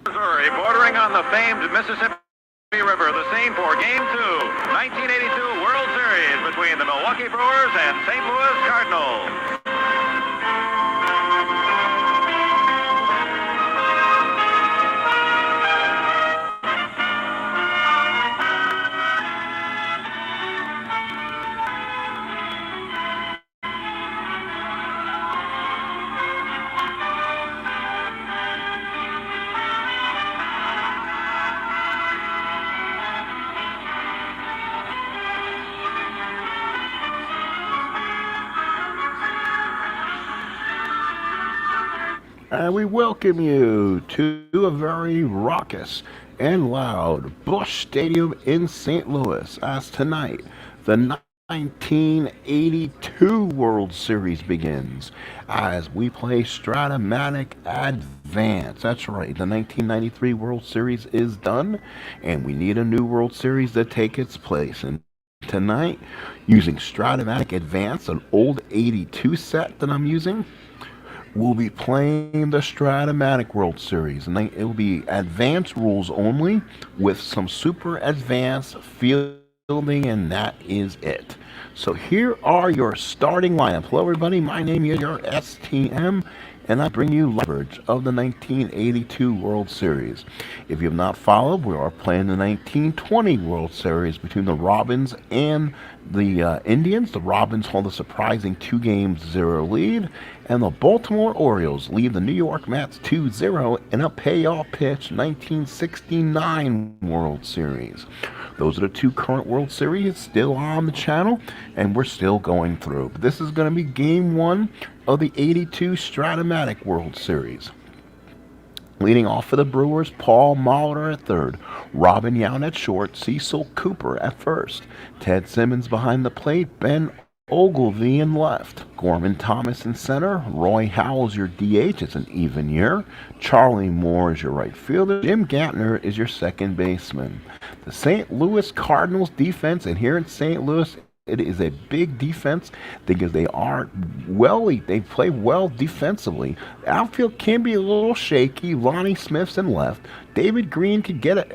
Missouri, bordering on the famed Mississippi River, the scene for Game 2, 1982 World Series between the Milwaukee Brewers and St. Louis Cardinals. And we welcome you to a very raucous and loud Busch Stadium in St. Louis as tonight the 1982 World Series begins as we play Strat Matic Advance. That's right, the 1993 World Series is done and we need a new World Series to take its place. And tonight, using Strat Matic Advance, an old 82 set that I'm using, we'll be playing the Strat Matic World Series, and it will be advanced rules only with some super advanced fielding, and that is it. So here are your starting lineup. Hello everybody, my name is your STM, and I bring you leverage of the 1982 World Series. If you have not followed, we are playing the 1920 World Series between the Robins and the Indians. The Robins hold a surprising 2-0 lead, and the Baltimore Orioles lead the New York Mets 2-0 in a payoff pitch 1969 World Series. Those are the two current World Series still on the channel, and we're still going through. But this is going to be Game 1 of the 82 Strat Matic World Series. Leading off for the Brewers, Paul Molitor at third, Robin Yount at short, Cecil Cooper at first, Ted Simmons behind the plate, Ben Ogilvie in left, Gorman Thomas in center, Roy Howell's your DH, it's an even year, Charlie Moore is your right fielder, Jim Gantner is your second baseman. The St. Louis Cardinals defense, and here in St. Louis, it is a big defense because they play well defensively. The outfield can be a little shaky. Juani Smith's in left. David Green could get out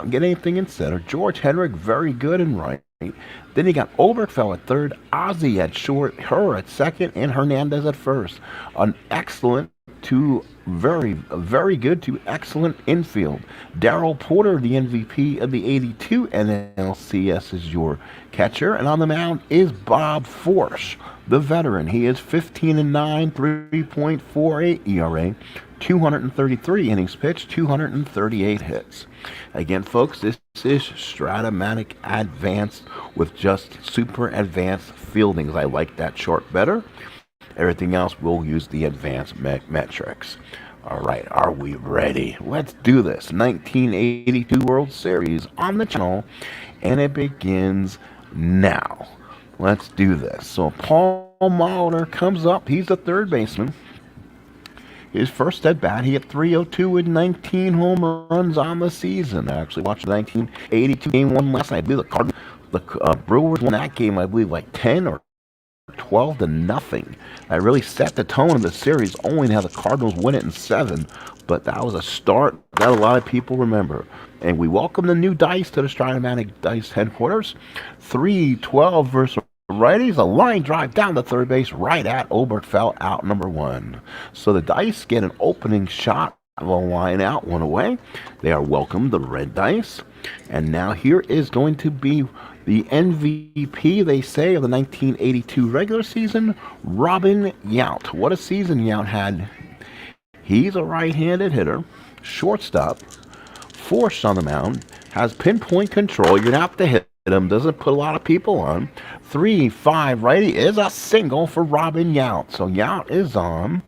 and get anything in center. George Hendrick very good in right. Then you got Oberkfell at third, Ozzie at short, her at second, and Hernandez at first. An excellent to very good to excellent infield. Darrell Porter, the MVP of the 82 NLCS, is your catcher, and on the mound is Bob Forsch, the veteran. He is 15-9, 3.48 ERA, 233 innings pitched, 238 hits. Again, folks, this is Strat Matic Advanced with just super advanced fieldings. I like that short better. Everything else, we'll use the advanced metrics. All right, are we ready? Let's do this. 1982 World Series on the channel, and it begins now. Let's do this. So Paul Molitor comes up. He's the third baseman. His first at bat, he hit .302 with 19 home runs on the season. I actually watched the 1982 Game 1 last night. I believe the Brewers won that game, I believe, like 10 or 12-0. I really set the tone of the series, only to have the Cardinals win it in 7, but that was a start that a lot of people remember. And we welcome the new dice to the Strat Matic Dice headquarters. 3-12 versus righties, a line drive down the third base right at Oberkfell, out number 1. So the dice get an opening shot of a line out, one away. They are welcome, the red dice. And now here is going to be the MVP, they say, of the 1982 regular season, Robin Yount. What a season Yount had. He's a right-handed hitter, shortstop, Forsch on the mound, has pinpoint control. You're going to have to hit him, doesn't put a lot of people on. 3-5 righty is a single for Robin Yount. So Yount is on.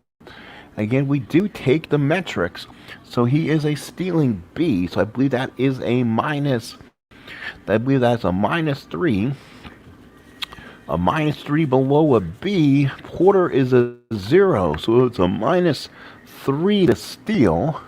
Again, we do take the metrics. So he is a stealing B. So I believe that is a minus. I believe that's a -3. A -3 below a B. Porter is a 0. So it's a -3 to steal.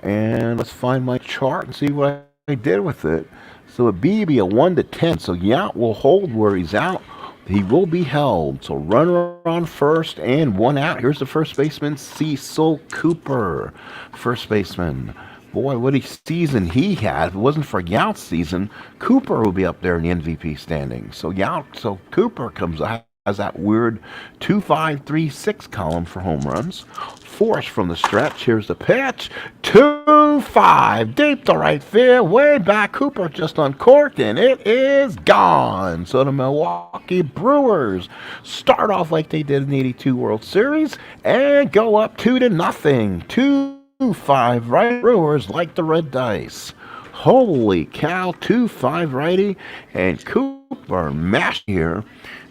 And let's find my chart and see what I did with it. So a B be a 1 to 10. So Yount will hold where he's out. He will be held. So runner on first and 1 out. Here's the first baseman, Cecil Cooper. First baseman Boy, what a season he had. If it wasn't for Yout's season, Cooper would be up there in the MVP standings. So Cooper comes out, has that weird 2.536 column for home runs. Forsch from the stretch. Here's the pitch. 2-5 deep to right field. Way back. Cooper just uncorked, and it is gone. So the Milwaukee Brewers start off like they did in the '82 World Series and go up 2-0. 2-5 right. Brewers like the red dice. Holy cow, 2-5 righty, and Cooper mashed here,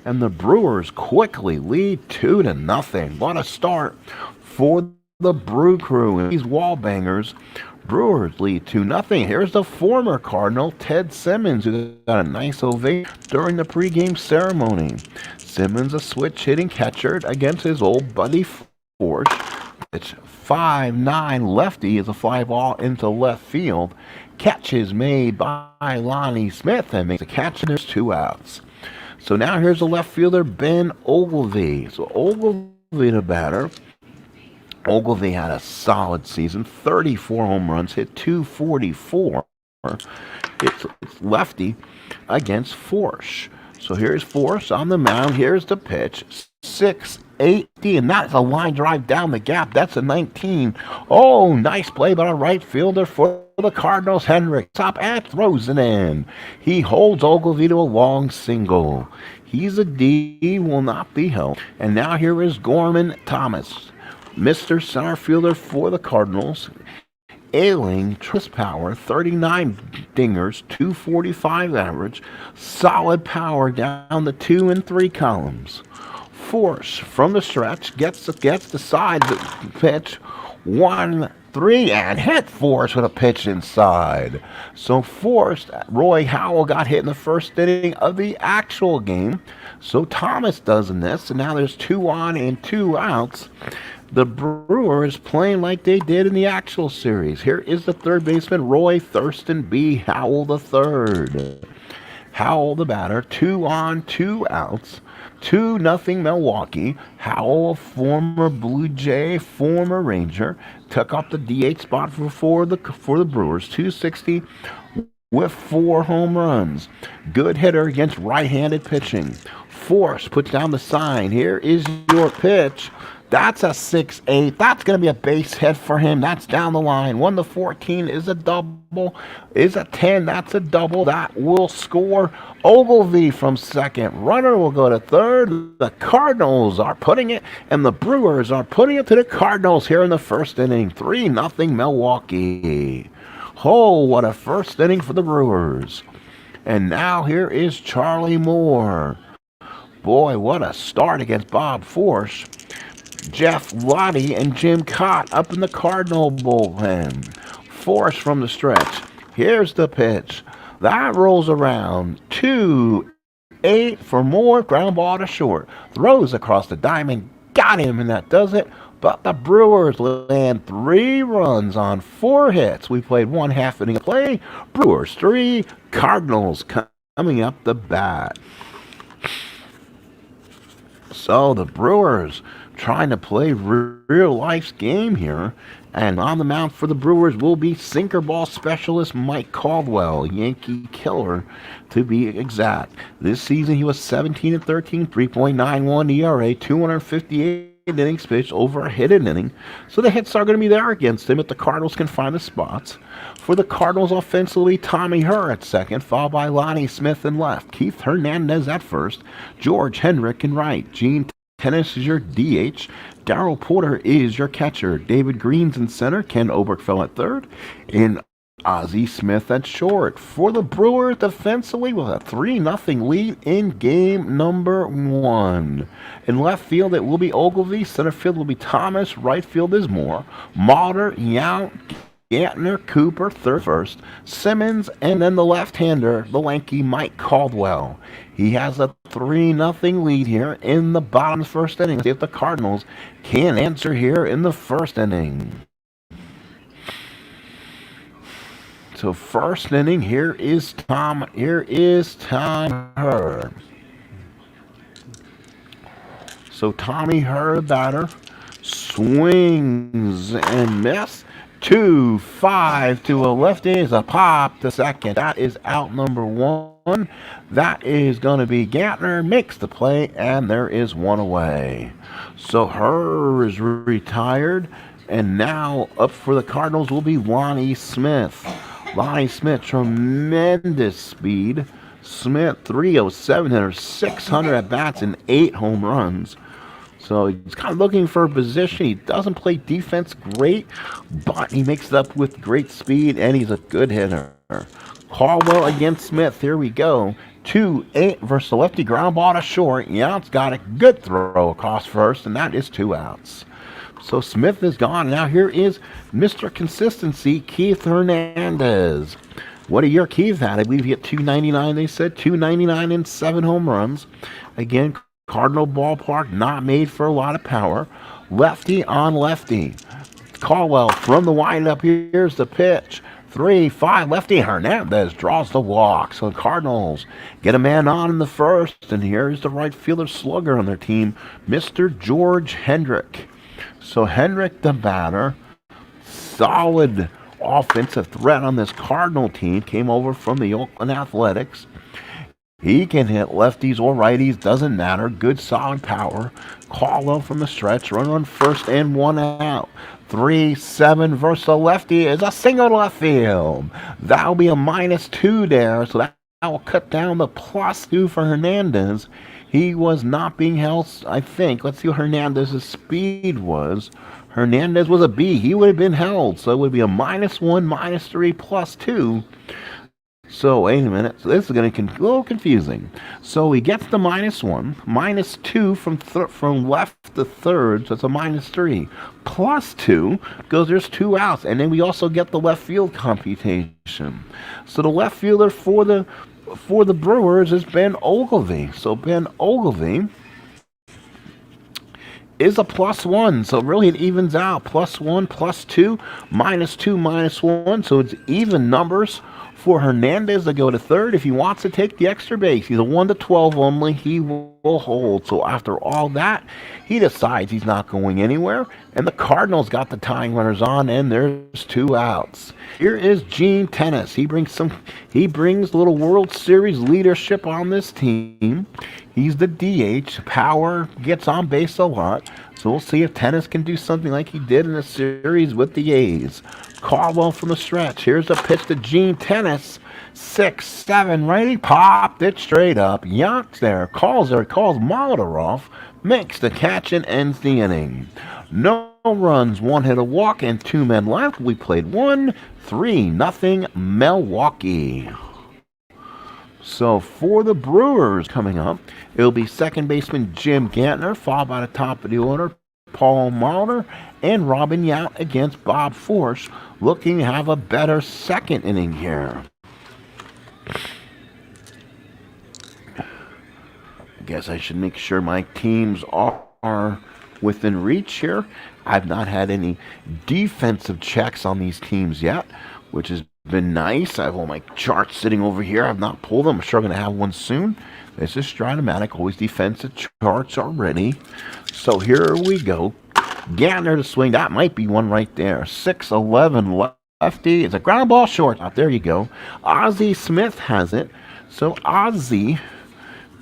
and the Brewers quickly lead 2-0. What a start for the Brew Crew and these wall bangers. Brewers lead 2-0. Here's the former Cardinal, Ted Simmons, who got a nice ovation during the pregame ceremony. Simmons, a switch-hitting catcher against his old buddy Forsch. It's 5-9 lefty is a fly ball into left field. Catch is made by Juani Smith and makes a catch, and there's 2 outs. So now here's the left fielder, Ben Ogilvie. So Ogilvie the batter. Ogilvie had a solid season, 34 home runs, hit 244. It's lefty against Forsch. So here's Forsch on the mound. Here's the pitch. 6-80, and that's a line drive down the gap. That's a 19. Oh, nice play by the right fielder for the Cardinals. Hendrick top and throws it in. He holds Ogilvie to a long single. He's a D, will not be held. And now here is Gorman Thomas, Mr. Center Fielder for the Cardinals. Ailing, Tris power, 39 dingers, 245 average, solid power down the 2 and 3 columns. Forsch from the stretch gets the side pitch, 1-3, and hit Forsch with a pitch inside. So Forsch, Roy Howell got hit in the first inning of the actual game. So Thomas does in this, and now there's 2 on and 2 outs. The Brewers playing like they did in the actual series. Here is the third baseman, Roy Thurston B. Howell III. Howell the batter, 2 on, 2 outs. 2-0 Milwaukee. Howell, a former Blue Jay, former Ranger, took up the DH spot for the Brewers. 260 with 4 home runs. Good hitter against right-handed pitching. Forsch puts down the sign. Here is your pitch. That's a 6-8. That's going to be a base hit for him. That's down the line. 1-14 is a double. Is a 10. That's a double. That will score. Ogilvie from second. Runner will go to third. The Cardinals are putting it, and the Brewers are putting it to the Cardinals here in the first inning. 3-0 Milwaukee. Oh, what a first inning for the Brewers. And now here is Charlie Moore. Boy, what a start against Bob Forsch. Jeff Lottie and Jim Cott up in the Cardinal bullpen. Forsch from the stretch. Here's the pitch. That rolls around. 2-8 for Moore. Ground ball to short. Throws across the diamond. Got him, and that does it. But the Brewers land 3 runs on 4 hits. We played 1 half inning of play. Brewers 3. Cardinals coming up the bat. So the Brewers trying to play real life's game here, and on the mound for the Brewers will be sinker ball specialist Mike Caldwell, Yankee killer to be exact. This season he was 17-13, 3.91 ERA, 258 innings pitched, over a hit an inning. So the hits are going to be there against him if the Cardinals can find the spots. For the Cardinals offensively, Tommy Herr at second, followed by Lonnie Smith in left, Keith Hernandez at first, George Hendrick in right, Gene Tennis is your DH. Darrell Porter is your catcher. David Green's in center. Ken Oberkfell at third. And Ozzie Smith at short. For the Brewers defensively with a 3-0 lead in game number 1. In left field it will be Ogilvie. Center field will be Thomas. Right field is Moore. Malter, Yount, Gantner, Cooper, third first, Simmons, and then the left-hander, the lanky Mike Caldwell. He has a 3-0 lead here in the bottom of the first inning. See if the Cardinals can answer here in the first inning. So first inning, here is Tom Herr. So Tommy Herr, batter, swings and misses. 2-5 to a lefty is a pop to second. That is out number 1. That is going to be Gantner, makes the play, and there is one away. So Herr is retired, and now up for the Cardinals will be Juani Smith. Juani Smith, tremendous speed. Smith, 307 hitter, 600 at bats, and 8 home runs. So he's kind of looking for a position. He doesn't play defense great, but he makes it up with great speed, and he's a good hitter. Caldwell against Smith. Here we go. 2-8 versus the lefty, ground ball to short. Yount's got a good throw across first, and that is 2 outs. So Smith is gone. Now here is Mr. Consistency, Keith Hernandez. What a year Keith had. I believe he hit 299, they said. 299 and 7 home runs. Again, Cardinal ballpark, not made for a lot of power. Lefty on lefty. Caldwell from the windup. Here's the pitch. 3-5 lefty. Hernandez draws the walk. So the Cardinals get a man on in the first. And here's the right fielder slugger on their team, Mr. George Hendrick. So Hendrick, the batter, solid offensive threat on this Cardinal team, came over from the Oakland Athletics. He can hit lefties or righties, doesn't matter. Good solid power. Caldwell from the stretch, run on first and 1 out. 3-7 versus a lefty is a single to left field. That'll be a -2 there, so that will cut down the +2 for Hernandez. He was not being held, I think. Let's see what Hernandez's speed was. Hernandez was a B. He would have been held, so it would be a -1, -3, +2. So, wait a minute. So this is going to be a little confusing. So he gets the -1, -2 from left to third, so it's a -3. +2 goes, there's 2 outs, and then we also get the left field computation. So the left fielder for the Brewers is Ben Ogilvy. So Ben Ogilvy is a +1, so really it evens out. +1, +2, -2, -1, so it's even numbers for Hernandez to go to third. If he wants to take the extra base, he's a 1-12 only, he will hold. So after all that, he decides he's not going anywhere, and the Cardinals got the tying runners on, and there's 2 outs. Here is Gene Tennis. He brings a little World Series leadership on this team. He's the DH. Power, gets on base a lot. So we'll see if Tennis can do something like he did in the series with the A's. Caldwell from the stretch. Here's a pitch to Gene Tennis. 6-7 righty, popped it straight up. Yount's there, calls Molitor off, makes the catch and ends the inning. No runs, 1 hit, a walk, and 2 men left. We played 1-3-0 Milwaukee. So for the Brewers coming up, it'll be second baseman Jim Gantner, followed by the top of the order, Paul Molitor, and Robin Yount against Bob Forsch, looking to have a better second inning here. I guess I should make sure my teams are within reach here. I've not had any defensive checks on these teams yet, which has been nice. I have all my charts sitting over here. I've not pulled them. I'm sure I'm going to have one soon. This is Strat, Matic. Always defensive charts are ready. So here we go. Gantner to swing. That might be one right there. 6-11 lefty. It's a ground ball short. There you go. Ozzie Smith has it. So Ozzie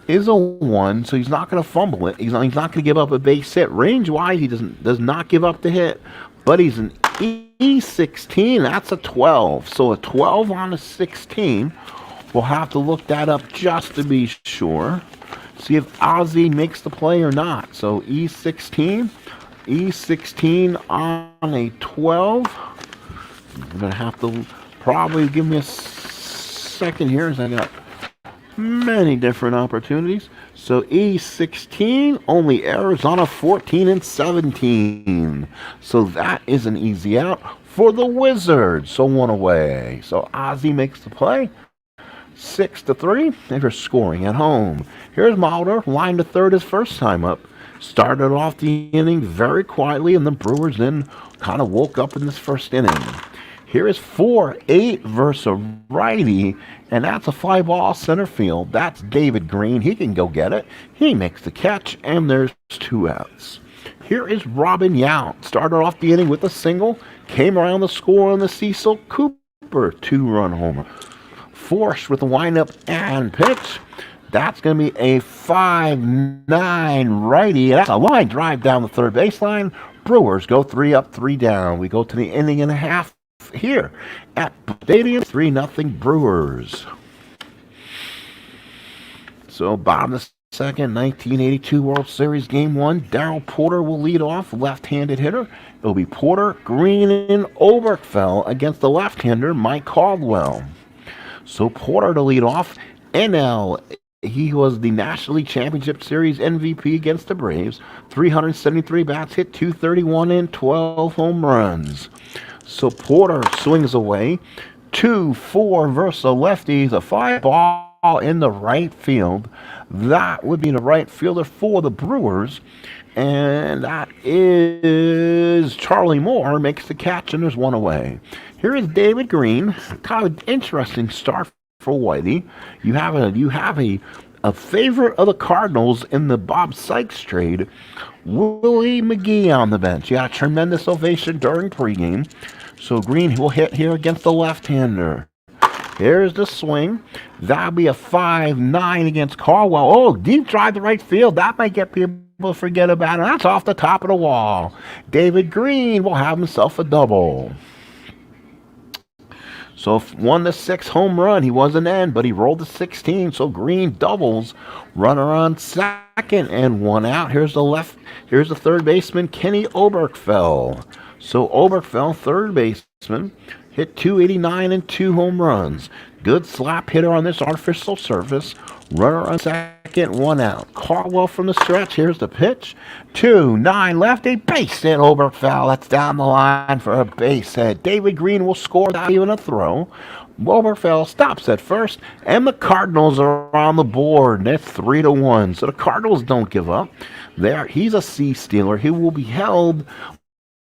is a 1, so he's not going to fumble it. He's not going to give up a base hit. Range-wise, he does not give up the hit, but he's an E16. That's a 12. So a 12 on a 16. We'll have to look that up just to be sure. See if Ozzie makes the play or not. So E16 on a 12. I'm going to have to probably give me a second here as I got many different opportunities. So E16, only Arizona 14 and 17. So that is an easy out for the Wizards. So 1 away. So Ozzie makes the play. 6-3. They're scoring at home. Here's Molitor, line to third his first time up. Started off the inning very quietly, and the Brewers then kind of woke up in this first inning. Here is 4-8 versus a righty, and that's a fly ball center field. That's David Green. He can go get it. He makes the catch, and there's 2 outs. Here is Robin Yount. Started off the inning with a single. Came around the score on the Cecil Cooper 2-run homer. Forsch with the windup and pitch. That's going to be a 5-9 righty. That's a line drive down the third baseline. Brewers go 3 up, 3 down. We go to the inning and a half here at Stadium. 3-0 Brewers. So bottom of the second, 1982 World Series Game 1. Darryl Porter will lead off, left-handed hitter. It'll be Porter, Green, and Oberkfell against the left-hander, Mike Caldwell. So Porter to lead off. NL, he was the National League Championship Series MVP against the Braves. 373 bats hit, 231 and 12 home runs. So Porter swings away. 2-4 versus a lefty. A fly ball in the right field. That would be the right fielder for the Brewers. And that is Charlie Moore makes the catch, and there's one away. Here is David Green. Kind of interesting start for Whitey. You have a favorite of the Cardinals in the Bob Sykes trade, Willie McGee on the bench. He got a tremendous ovation during pregame. So Green will hit here against the left-hander. Here's the swing. That'll be a 5-9 against Caldwell. Oh, deep drive to right field. That might get people to forget about it. That's off the top of the wall. David Green will have himself a double. So 1-6 home run. He wasn't in, but he rolled to 16. So Green doubles. Runner on second and 1 out. Here's the third baseman, Kenny Oberkfell. So Oberkfell, third baseman, hit 289 and 2 home runs. Good slap hitter on this artificial surface. Runner on second, 1 out. Caldwell from the stretch. Here's the pitch. 2-9 lefty. Base hit Oberkfell. That's down the line for a base hit. David Green will score without even a throw. Oberkfell stops at first, and the Cardinals are on the board. And it's 3-1. So the Cardinals don't give up. He's a C-stealer. He will be held,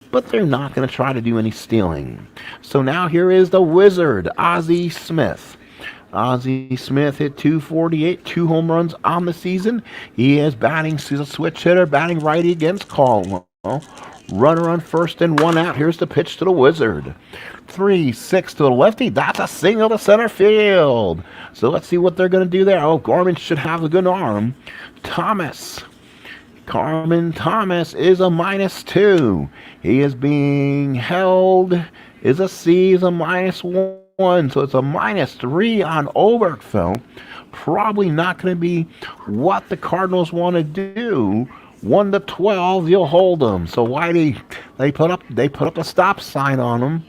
but they're not going to try to do any stealing. So now here is the Wizard, Ozzie Smith. Ozzie Smith hit 248, 2 home runs on the season. He is batting, he's a switch hitter, batting righty against Caldwell. Runner on first and 1 out. Here's the pitch to the Wizard. 3-6 to the lefty. That's a single to center field. So let's see what they're going to do there. Oh, Gorman should have a good arm. Carmen Thomas is a -2. He is being held. Is a C, is a -1. So it's a -3 on Oberkfell. Probably not going to be what the Cardinals want to do. 1-12, you'll hold them. So Whitey, they put up a stop sign on them.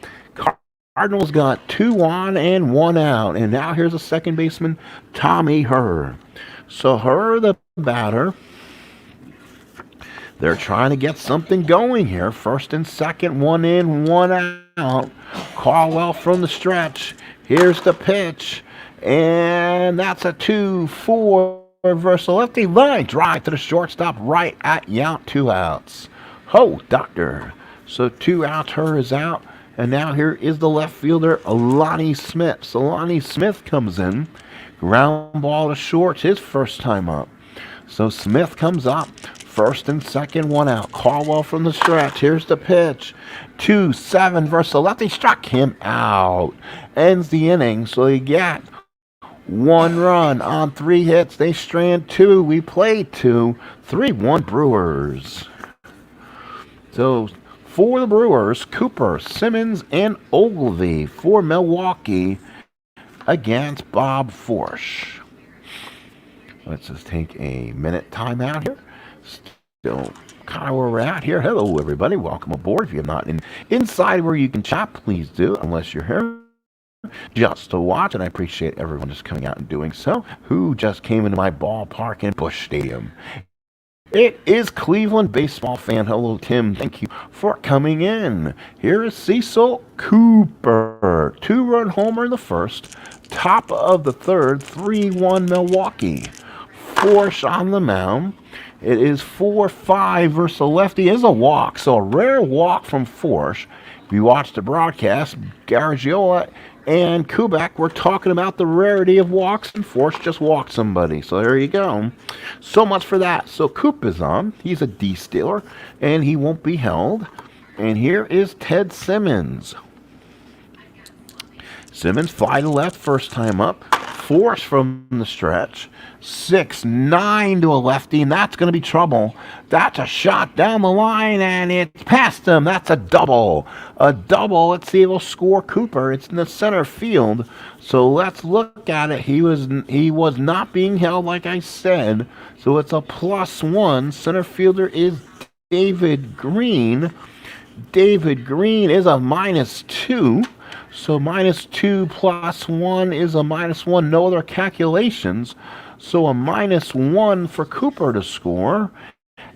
Cardinals got 2 on and 1 out. And now here's a second baseman, Tommy Herr. So Herr, the batter. They're trying to get something going here. First and second, 1 in, 1 out. Caldwell from the stretch. Here's the pitch. And that's a 2-4 versus lefty. Line drive to the shortstop right at Yount. 2 outs. Oh, doctor. So 2 outs, Herr is out. And now here is the left fielder, Juani Smith. So Juani Smith comes in. Ground ball to short, his first time up. So Smith comes up. First and second, 1 out. Caldwell from the stretch. Here's the pitch. 2-7 versus the lefty. Struck him out. Ends the inning. So you get 1 run on 3 hits. They strand 2. We played 2. 3-1 Brewers. So for the Brewers, Cooper, Simmons, and Ogilvy. For Milwaukee against Bob Forsch. Let's just take a minute timeout here. Still kind of where we're at here. Hello, everybody. Welcome aboard. If you're not inside where you can chat, please do, unless you're here just to watch. And I appreciate everyone just coming out and doing so, who just came into my ballpark in Busch Stadium. It is Cleveland baseball fan. Hello, Tim. Thank you for coming in. Here is Cecil Cooper. 2-run homer in the first. Top of the third. 3-1 Milwaukee. Forsch on the mound. It is 4-5 versus a lefty. Is a walk, so a rare walk from Forsch. We watched the broadcast. Garagiola and Kubek were talking about the rarity of walks, and Forsch just walked somebody. So there you go. So much for that. So Coop is on. He's a D-stealer, and he won't be held. And here is Ted Simmons. Simmons fly to left first time up. Forsch from the stretch. 6-9 to a lefty, and that's going to be trouble. That's a shot down the line, and it's past him. That's a double. A double. Let's see if he'll score Cooper. It's in the center field. So let's look at it. He was not being held, like I said. So it's a +1. Center fielder is David Green. David Green is a -2. So -2 + 1 is a -1. No other calculations. So a -1 for Cooper to score.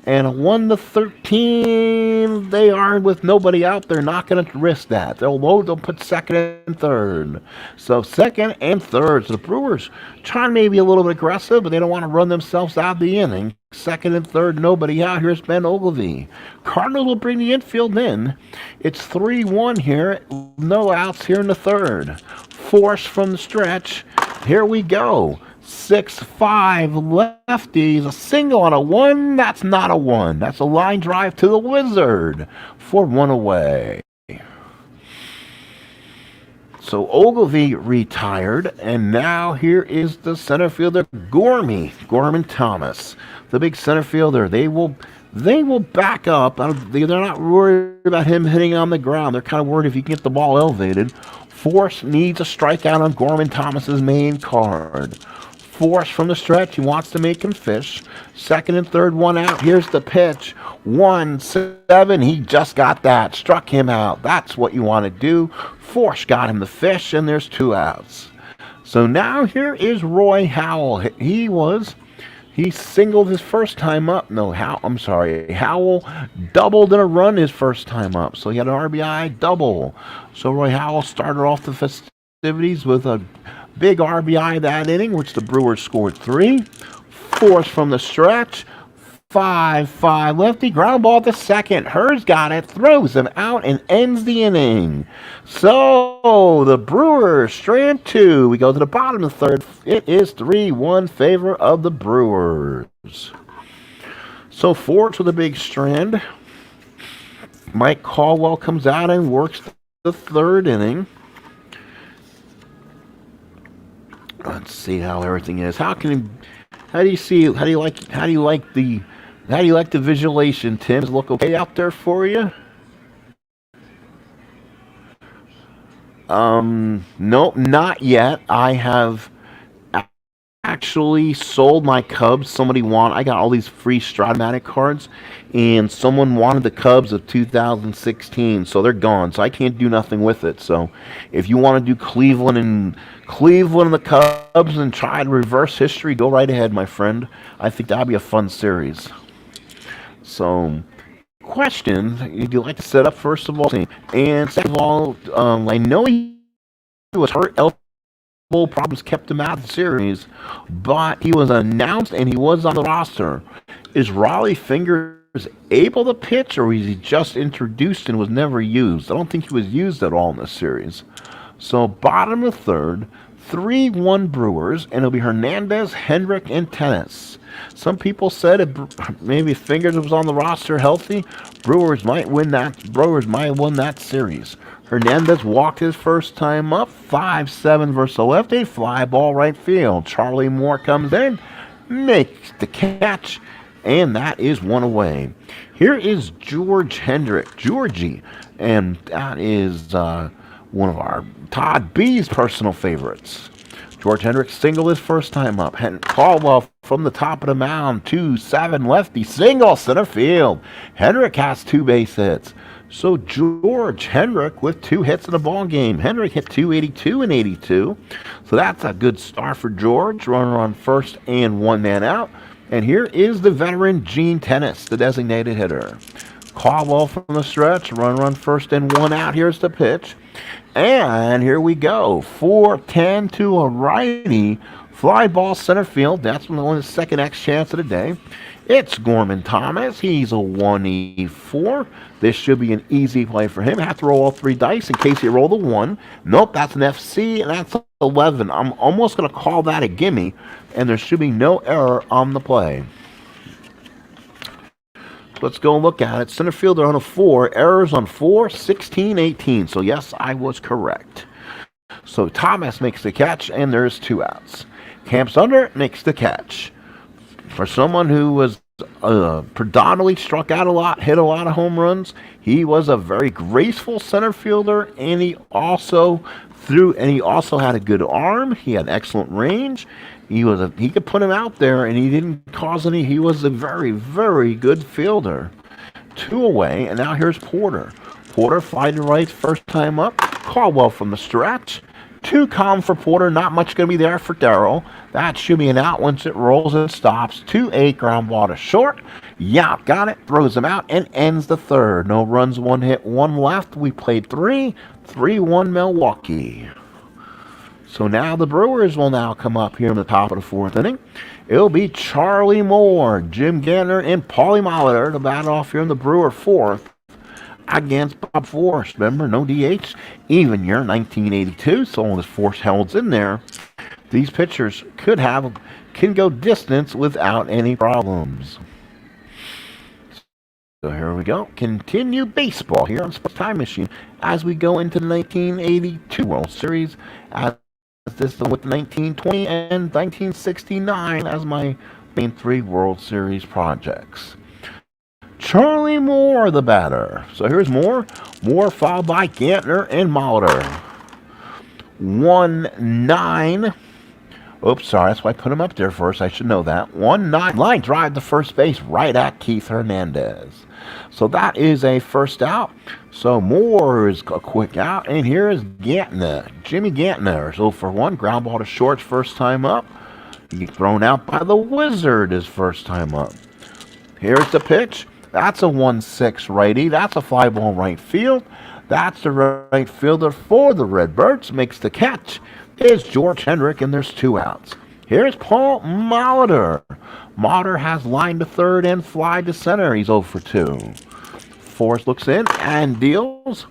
And a 1-13, they are with nobody out. They're not going to risk that. They'll put second and third. So second and third. So the Brewers trying maybe a little bit aggressive, but they don't want to run themselves out of the inning. Second and third, nobody out. Here's Ben Ogilvie. Cardinals will bring the infield in. It's 3-1 here. No outs here in the third. Forsch from the stretch. Here we go. 6-5 lefties, a single on a 1. That's not a 1. That's a line drive to the Wizard for 1 away. So Ogilvie retired, and now here is the center fielder Gorman Thomas, the big center fielder. They will back up. They're not worried about him hitting on the ground. They're kind of worried if he can get the ball elevated. Forsch needs a strikeout on Gorman Thomas's main card. Forsch from the stretch. He wants to make him fish. Second and third, 1 out. Here's the pitch. 1-7. He just got that. Struck him out. That's what you want to do. Forsch got him the fish, and there's 2 outs. So now here is Roy Howell. He singled his first time up. Howell doubled in a run his first time up. So he had an RBI double. So Roy Howell started off the festivities with a big RBI that inning, which the Brewers scored 3. Forsch from the stretch. 5-5 lefty. Ground ball to second. Hers got it. Throws him out and ends the inning. So the Brewers strand 2. We go to the bottom of the third. It is 3-1 favor of the Brewers. So Forsch with a big strand. Mike Caldwell comes out and works the third inning. Let's see how everything is. How do you like the visualization, Tim? Does it look okay out there for you? Nope, not yet. I have actually sold my Cubs. I got all these free Strat Matic cards, and someone wanted the Cubs of 2016, so they're gone. So I can't do nothing with it. So if you want to do Cleveland and the Cubs and try to reverse history, go right ahead, my friend. I think that'll be a fun series. So, question: would you like to set up first of all? And second of all, I know he was hurt. Problems kept him out of the series, but he was announced and he was on the roster. Is Raleigh Fingers able to pitch, or was he just introduced and was never used? I don't think he was used at all in this series. So bottom of the third, 3-1 Brewers, and it'll be Hernandez, Hendrick, and Tennis. Some people said maybe Fingers was on the roster healthy, Brewers might win that series. Hernandez walked his first time up, 5-7 versus a lefty, fly ball right field. Charlie Moore comes in, makes the catch, and that is 1 away. Here is Georgie, and that is one of our Todd B's personal favorites. George Hendrick singled his first time up. Caldwell from the top of the mound, 2-7 lefty, single center field. Hendrick has 2 base hits. So George Hendrick with 2 hits in the ball game. Hendrick hit 282 and 82. So that's a good start for George. Runner on first and 1 man out. And here is the veteran Gene Tennis, the designated hitter. Caldwell from the stretch. Runner on first and 1 out. Here's the pitch. And here we go. 4-10 to a righty. Fly ball center field. That's only the second X chance of the day. It's Gorman Thomas. He's a 1E4. This should be an easy play for him. I have to roll all 3 dice in case he rolled a 1. Nope, that's an FC, and that's 11. I'm almost going to call that a gimme, and there should be no error on the play. Let's go look at it. Center fielder on a 4. Errors on 4, 16, 18. So, yes, I was correct. So, Thomas makes the catch, and there's 2 outs. Camps under makes the catch. For someone who was predominantly struck out a lot, hit a lot of home runs, he was a very graceful center fielder, and he also had a good arm. He had excellent range. He could put him out there, and he didn't cause any. He was a very, very good fielder. 2 away, and now here's Porter. Porter fly to right first time up. Caldwell from the stretch. 2 calm for Porter. Not much going to be there for Darrell. That should be an out once it rolls and stops. 2-8 ground ball to short. Yap got it, throws him out, and ends the 3rd. No runs, 1 hit, 1 left. We played 3. 3-1 Milwaukee. So now the Brewers will now come up here in the top of the 4th inning. It'll be Charlie Moore, Jim Gantner, and Paulie Molitor to bat off here in the Brewer 4th against Bob Forsch. Remember, no DH, even year 1982. So long as Forsch holds in there, these pitchers can go distance without any problems. So here we go. Continue baseball here on Sports Time Machine as we go into the 1982 World Series. As this with 1920 and 1969 as my main 3 World Series projects. Charlie Moore, the batter. So here's Moore. Moore followed by Gantner and Molitor. 1-9. Oops, sorry. That's why I put him up there first. I should know that. 1-9. Line drive to first base right at Keith Hernandez. So that is a first out. So Moore is a quick out. And here is Gantner. Jimmy Gantner. So for 1, ground ball to short first time up. He's thrown out by the Wizard his first time up. Here's the pitch. That's a 1-6 righty. That's a fly ball right field. That's the right fielder for the Redbirds. Makes the catch. Is George Hendrick, and there's 2 outs. Here's Paul Molitor. Molitor has line to 3rd and fly to center. He's 0 for 2. Forsch looks in and deals.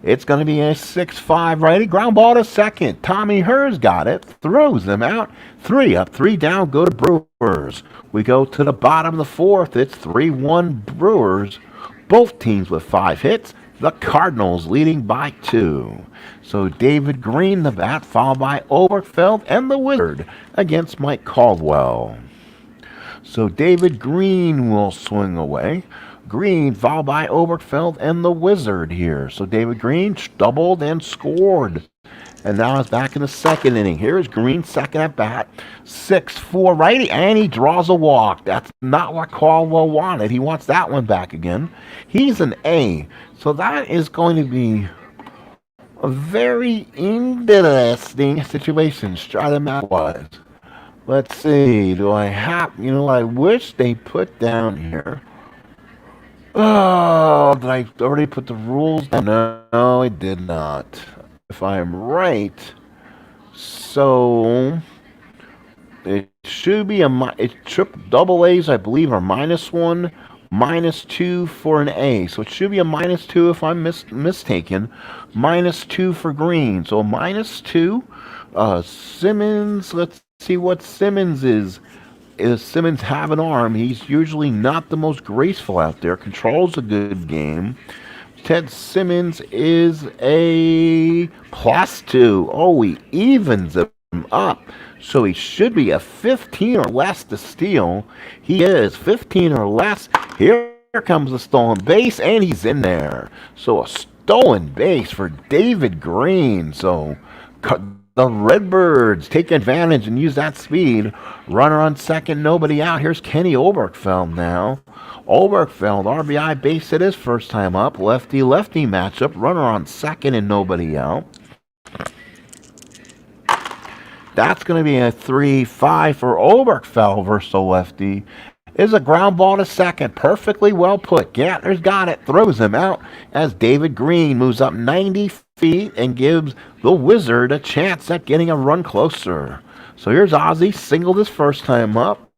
It's going to be a 6-5 righty. Ground ball to second. Tommy Hers got it. Throws them out. 3 up, 3 down. Go to Brewers. We go to the bottom of the 4th. It's 3-1 Brewers. Both teams with 5 hits. The Cardinals leading by 2. So David Green, the bat, followed by Oberkfell and the Wizard against Mike Caldwell. So David Green will swing away. Green followed by Oberkfell and the Wizard here. So David Green doubled and scored. And now it's back in the 2nd inning. Here's Green, second at bat. 6-4 righty, and he draws a walk. That's not what Caldwell wanted. He wants that one back again. He's an A. So that is going to be a very interesting situation. Strat was. Let's see. Do I have... I wish they put down here... Oh, did I already put the rules down? No, I did not. If I am right, so it should be double A's, I believe, are -1, -2 for an A. So it should be a -2 if I'm mistaken. -2 for Green. So -2. Simmons, let's see what Simmons is. Is Simmons have an arm? He's usually not the most graceful out there. Controls a good game. Ted Simmons is a +2. Oh, he evens him up. So he should be a 15 or less to steal. He is 15 or less. Here comes a stolen base, and he's in there. So a stolen base for David Green. So the Redbirds take advantage and use that speed. Runner on second, nobody out. Here's Kenny Oberkfell now. Oberkfell, RBI base hit his first time up. Lefty-lefty matchup. Runner on second and nobody out. That's going to be a 3-5 for Oberkfell versus the lefty. Is a ground ball to second. Perfectly well put. Gantner's got it. Throws him out as David Green moves up 90 feet and gives the Wizard a chance at getting a run closer. So here's Ozzie. Singled his first time up.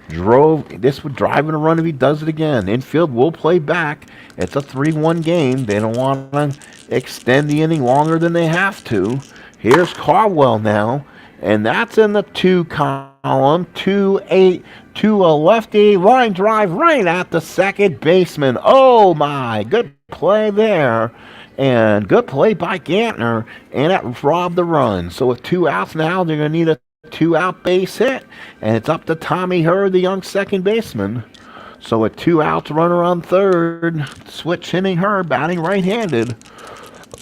This would drive in a run if he does it again. Infield will play back. It's a 3-1 game. They don't want to extend the inning longer than they have to. Here's Caldwell now, and that's in the 2 column. 2-8 to a lefty. Line drive right at the second baseman. Oh my, good play there. And good play by Gantner, and that robbed the run. So with 2 outs now, they're going to need a 2-out base hit, and it's up to Tommy Hurd, the young second baseman. So with 2 outs, runner on third, switch hitting Hurd, batting right-handed.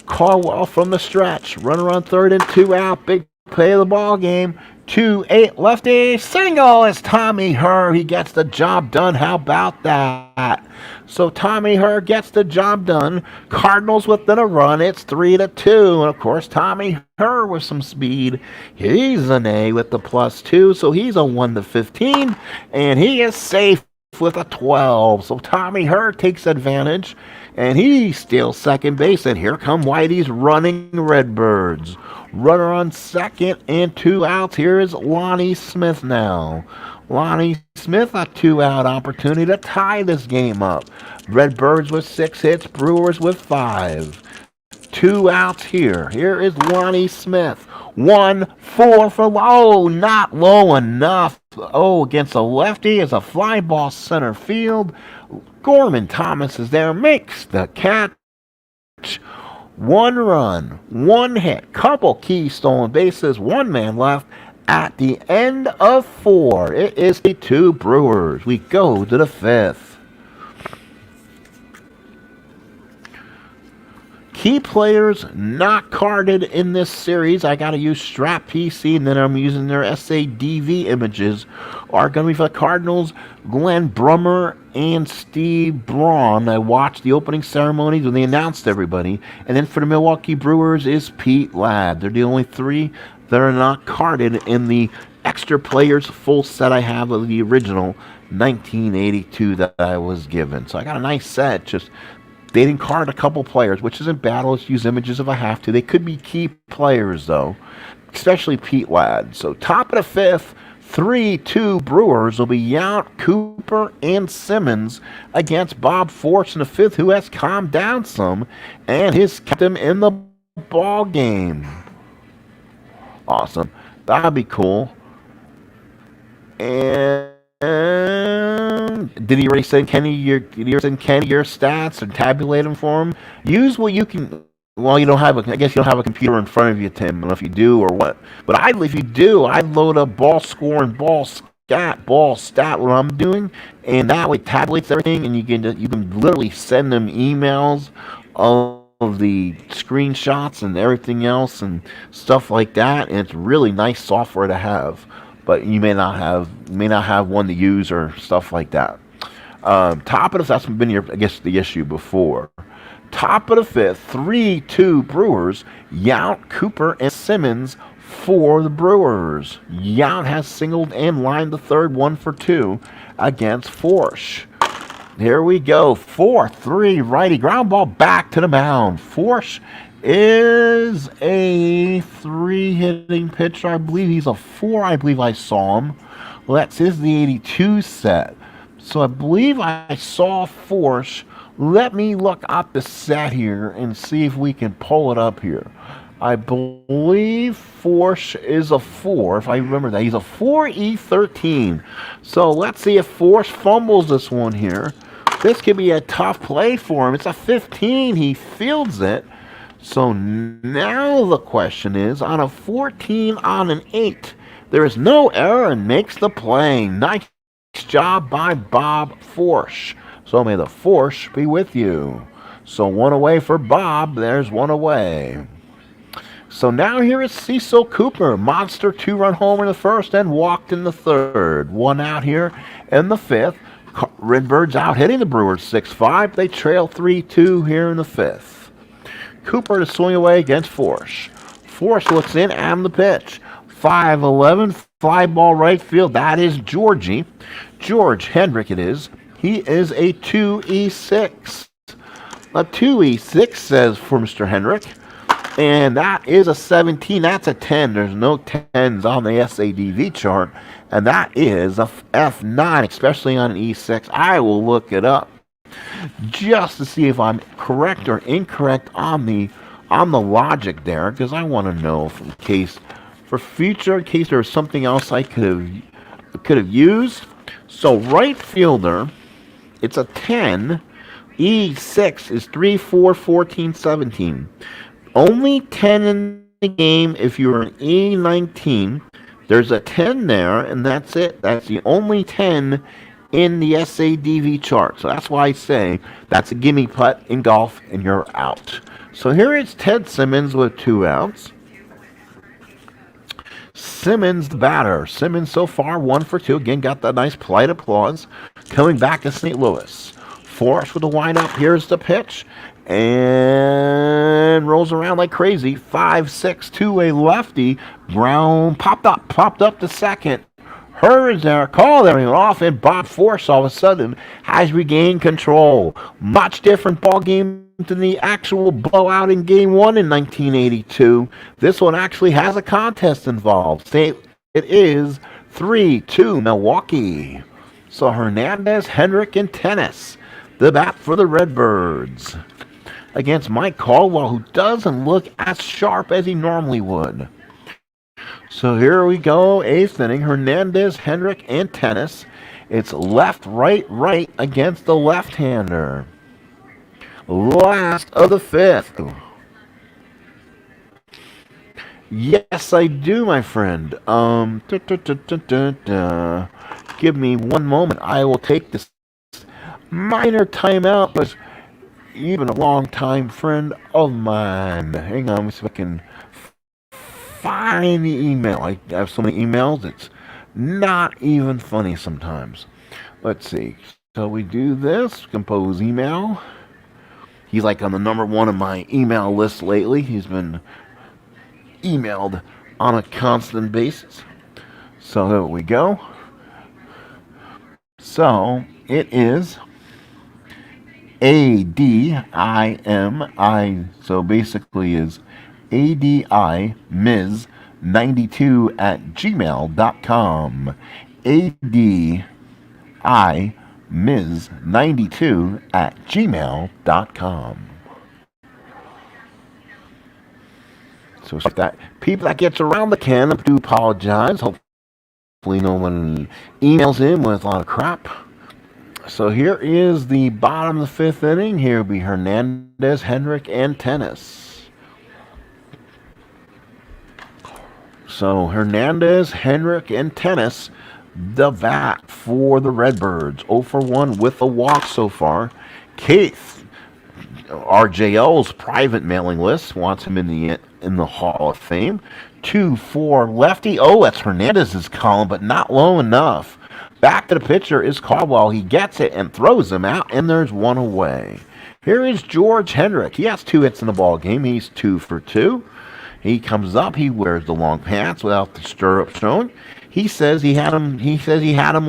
Caldwell from the stretch, runner on third and 2 out, big play of the ball game. 2-8 lefty single is Tommy Hurd. He gets the job done. How about that? So Tommy Hurd gets the job done. Cardinals within a run. It's 3-2. And of course, Tommy Hurd with some speed. He's an A with the +2. So he's a 1-15. And he is safe with a 12. So Tommy Hurd takes advantage. And he steals second base. And here come Whitey's running Redbirds. Runner on second and 2 outs. Here is Juani Smith now. Juani Smith, a 2-out opportunity to tie this game up. Redbirds with 6 hits, Brewers with 5. 2 outs here. Here is Juani Smith. 1-4 for low, not low enough. Oh, against a lefty is a fly ball center field. Gorman Thomas is there, makes the catch. 1 run, 1 hit, couple key stolen bases, 1 man left at the end of 4. It is the 2 Brewers. We go to the 5th. Key players not carded in this series, I got to use Strat PC, and then I'm using their SADV images, are going to be for the Cardinals, Glenn Brummer and Steve Braun. I watched the opening ceremonies when they announced everybody. And then for the Milwaukee Brewers is Pete Ladd. They're the only 3 that are not carded in the extra players full set I have of the original 1982 that I was given. So I got a nice set, just they didn't card a couple players, which isn't bad. I'll just use images if I have to. They could be key players, though, especially Pete Ladd. So top of the 5th, 3-2 Brewers will be Yount, Cooper, and Simmons against Bob Forsch in the 5th, who has calmed down some and has kept him in the ball game. Awesome. That'd be cool. And did he already send Kenny your stats and tabulate them for him? Use what you can. Well, I guess you don't have a computer in front of you, Tim. I don't know if you do or what. But if you do, I'd load up ball score and ball stat what I'm doing, and that way tabulates everything, and you can literally send them emails of the screenshots and everything else and stuff like that. And it's really nice software to have. But you may not have one to use or stuff like that. Top of the, that's been the issue before. Top of the 5th, 3-2 Brewers. Yount, Cooper, and Simmons for the Brewers. Yount has singled and lined the third, 1 for 2 against Forsch. Here we go. 4-3 righty ground ball back to the mound. Forsch is a 3-hitting pitcher. I believe he's a 4. I believe I saw him. Well, that's the 82 set. So I believe I saw Forsch. Let me look up the set here and see if we can pull it up here. I believe Forsch is a 4, if I remember that. He's a 4E13. So let's see if Forsch fumbles this one here. This could be a tough play for him. It's a 15. He fields it. So now the question is, on a 14 on an 8, there is no error and makes the play. Nice job by Bob Forsch. So may the Forsch be with you. So 1 away for Bob. There's 1 away. So now here is Cecil Cooper. Monster 2-run homer in the 1st and walked in the 3rd. 1 out here in the 5th. Redbirds out hitting the Brewers 6-5. They trail 3-2 here in the 5th. Cooper to swing away against Forsch. Forsch looks in and the pitch. 5-11 fly ball right field. That is Georgie. George Hendrick it is. He is a 2E6. A 2E6 says for Mr. Hendrick. And that is a 17. That's a 10. There's no 10s on the SADV chart. And that is a F9, especially on an E6. I will look it up just to see if I'm correct or incorrect on the logic there, because I want to know in case there's something else I could have used. So right fielder, it's a 10. E6 is 3, 4, 14, 17. Only 10 in the game if you're an E19. There's a 10 there, and that's it. That's the only 10 in the SADV chart. So that's why I say that's a gimme putt in golf, and you're out. So here is Ted Simmons with 2 outs. Simmons, the batter. Simmons so far 1 for 2. Again, got that nice polite applause. Coming back to St. Louis. Forsch with the windup. Here's the pitch. And rolls around like crazy. 5-6 to a lefty. Ground popped up to second. Hurries there, call there, off, and Bob Forsch all of a sudden has regained control. Much different ball game than the actual blowout in Game 1 in 1982. This one actually has a contest involved. It is 3-2 Milwaukee. So Hernandez, Hendrick, and Tennis, the bat for the Redbirds, against Mike Caldwell, who doesn't look as sharp as he normally would. So here we go, 8th inning. Hernandez, Hendrick, and Tennis. It's left, right against the left-hander. Last of the 5th. Yes, I do, my friend. Give me one moment. I will take this minor timeout, but even a long-time friend of mine. Hang on, let me see if I can find the email. I have so many emails, it's not even funny sometimes. Let's see. So we do this, compose email. He's like on the number 1 of my email list lately. He's been emailed on a constant basis. So there we go. So it is ADIMI. So basically is ADIMiz92@gmail.com. ADIMiz92@gmail.com. So that people that gets around the can, I do apologize. Hopefully no one emails in with a lot of crap. So here is the bottom of the 5th inning. Here will be Hernandez, Hendrick, and Tennis. So Hernandez, Hendrick, and Tennis, the bat for the Redbirds. 0 for 1 with a walk so far. Keith, RJL's private mailing list, wants him in the Hall of Fame. 2-4 lefty. Oh, that's Hernandez's column, but not low enough. Back to the pitcher is Caldwell. He gets it and throws him out, and there's 1 away. Here is George Hendrick. He has 2 hits in the ball game. He's 2 for 2. He comes up. He wears the long pants without the stirrup shown. He says he had him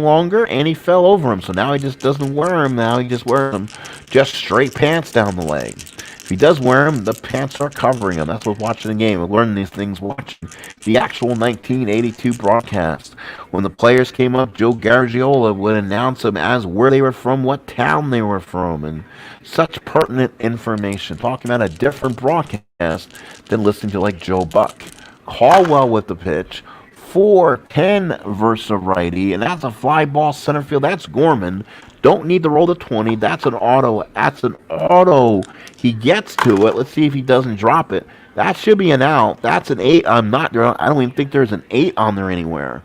longer, and he fell over him. So now he just doesn't wear them. Now he just wears them just straight pants down the leg. If he does wear them, the pants are covering him. That's what's watching the game. We're learning these things watching the actual 1982 broadcast. When the players came up, Joe Garagiola would announce them as where they were from, what town they were from, and such pertinent information. Talking about a different broadcast than listening to like Joe Buck. Caldwell with the pitch. 4-10 versus a righty, and that's a fly ball center field. That's Gorman. Don't need to roll the 20. That's an auto. He gets to it. Let's see if he doesn't drop it. That should be an out. That's an 8. I don't even think there's an 8 on there anywhere.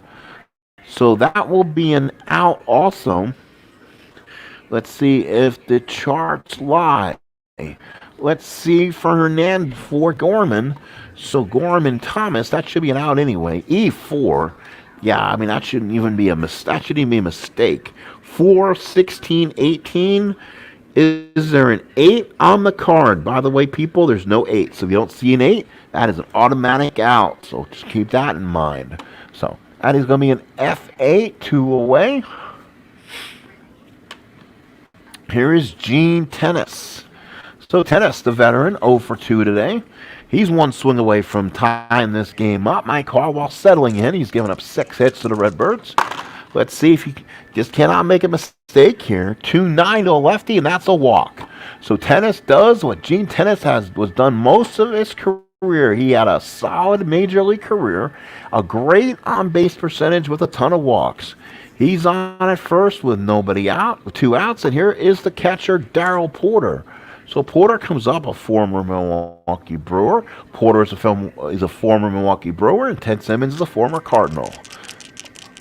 So that will be an out also. Let's see if the charts lie. Let's see for Gorman. So Gorman Thomas, that should be an out anyway. E4. Yeah, I mean, that shouldn't even be a mistake. 4, 16, 18. Is there an 8 on the card? By the way, people, there's no 8. So if you don't see an 8, that is an automatic out. So just keep that in mind. So that is going to be an F8, 2 away. Here is Gene Tennis. So Tennis, the veteran, 0 for 2 today. He's one swing away from tying this game up. Mike Caldwell settling in. He's given up 6 hits to the Redbirds. Let's see if he just cannot make a mistake here. 2-9 to a lefty, and that's a walk. So Tennis does what Gene Tennis was done most of his career. He had a solid major league career, a great on-base percentage with a ton of walks. He's on at first with nobody out, with 2 outs, and here is the catcher, Darryl Porter. So Porter comes up, a former Milwaukee Brewer. Porter is a former Milwaukee Brewer, and Ted Simmons is a former Cardinal.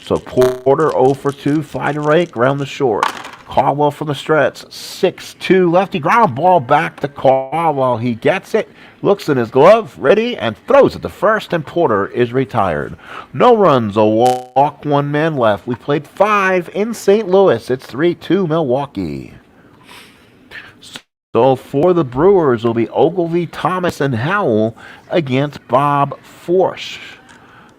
So Porter 0 for 2, fly to right, ground to short. Caldwell from the stretch, 6-2 lefty, ground ball back to Caldwell. He gets it, looks in his glove, ready, and throws it to first, and Porter is retired. No runs, a walk, 1 man left. We played 5 in St. Louis. It's 3-2 Milwaukee. So for the Brewers, it'll be Ogilvy, Thomas, and Howell against Bob Forsch.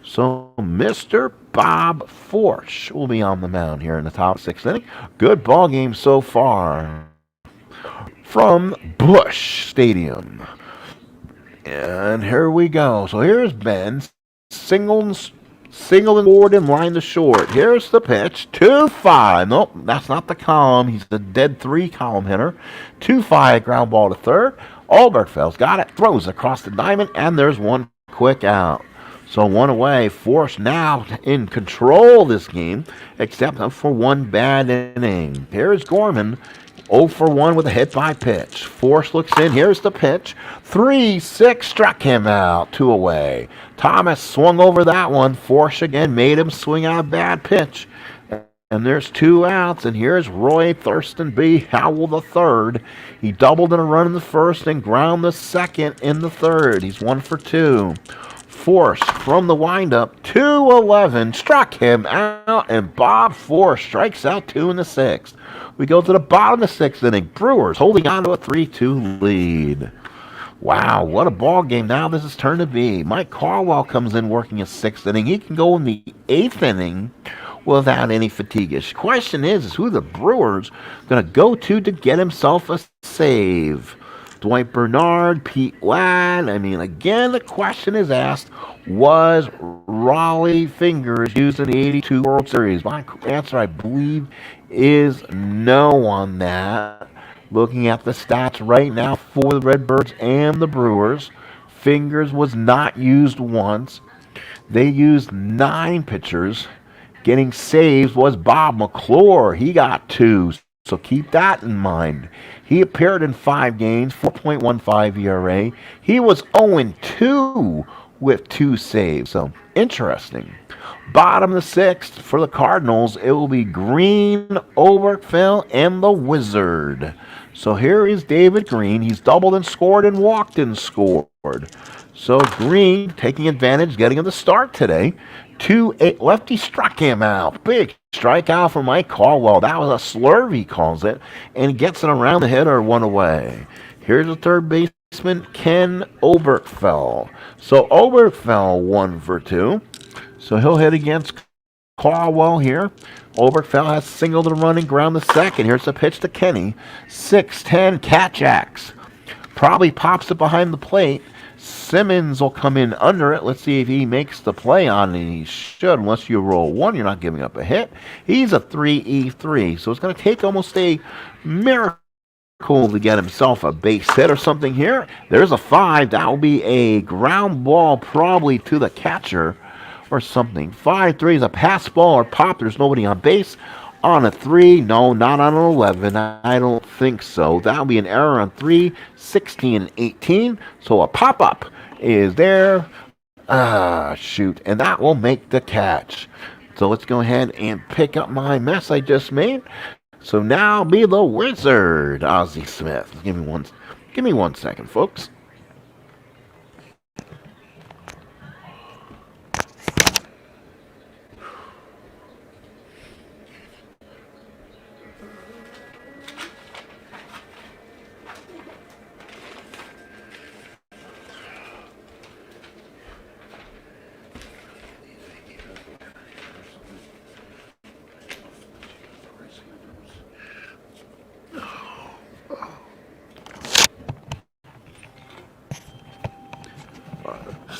So Mr. Bob Forsch will be on the mound here in the top 6th inning. Good ball game so far from Busch Stadium. And here we go. So here's Ben. Single and forward and line to short. Here's the pitch. 2-5. Nope, that's not the column. He's the dead 3 column hitter. 2-5 ground ball to third. Oberkfeld's got it. Throws across the diamond, and there's 1 quick out. So 1 away. Forsch now in control of this game, except for 1 bad inning. Here's Gorman, 0 for 1 with a hit by pitch. Forsch looks in. Here's the pitch. 3-6, struck him out. 2 away. Thomas swung over that one. Forsch again made him swing out a bad pitch. And there's 2 outs. And here's Roy Thurston B. Howell the third. He doubled in a run in the first and ground the second in the third. He's 1 for 2. Forsch from the windup, 2-11, struck him out, and Bob Forsch strikes out 2 in the 6th. We go to the bottom of the 6th inning. Brewers holding on to a 3-2 lead. Wow, what a ball game now this is turned to be. Mike Caldwell comes in working a 6th inning. He can go in the 8th inning without any fatigue. Question is who the Brewers going to go to get himself a save? Dwight Bernard, Pete Ladd. I mean, again, the question is asked, was Raleigh Fingers used in the 82 World Series? My answer, I believe, is no on that. Looking at the stats right now for the Redbirds and the Brewers, Fingers was not used once. They used 9 pitchers. Getting saves was Bob McClure. He got 2. So keep that in mind. He appeared in 5 games, 4.15 ERA. He was 0-2 with 2 saves. So interesting. Bottom of the 6th for the Cardinals, it will be Green, Oberkfell, and the Wizard. So here is David Green. He's doubled and scored and walked and scored. So Green taking advantage, getting him the start today. 2-8 lefty struck him out. Big strikeout for Mike Caldwell. That was a slurve, he calls it, and he gets it around the hitter, 1 away. Here's the third baseman, Ken Oberkfell. So Oberkfell 1 for 2. So he'll hit against Caldwell here. Oberkfell has singled and running ground the second. Here's the pitch to Kenny. 6-10 catch axe. Probably pops it behind the plate. Simmons will come in under it. Let's see if he makes the play on it. He should. Unless you roll 1, you're not giving up a hit. He's a 3-3. So it's going to take almost a miracle to get himself a base hit or something here. There's a 5. That will be a ground ball probably to the catcher or something. 5-3 is a pass ball or pop. There's nobody on base. On a 3, no, not on an 11. I don't think so. That'll be an error on 3, 16, and 18. So a pop-up is there. Shoot. And that will make the catch. So let's go ahead and pick up my mess I just made. So now be the Wizard, Juani Smith. Give me one second, folks.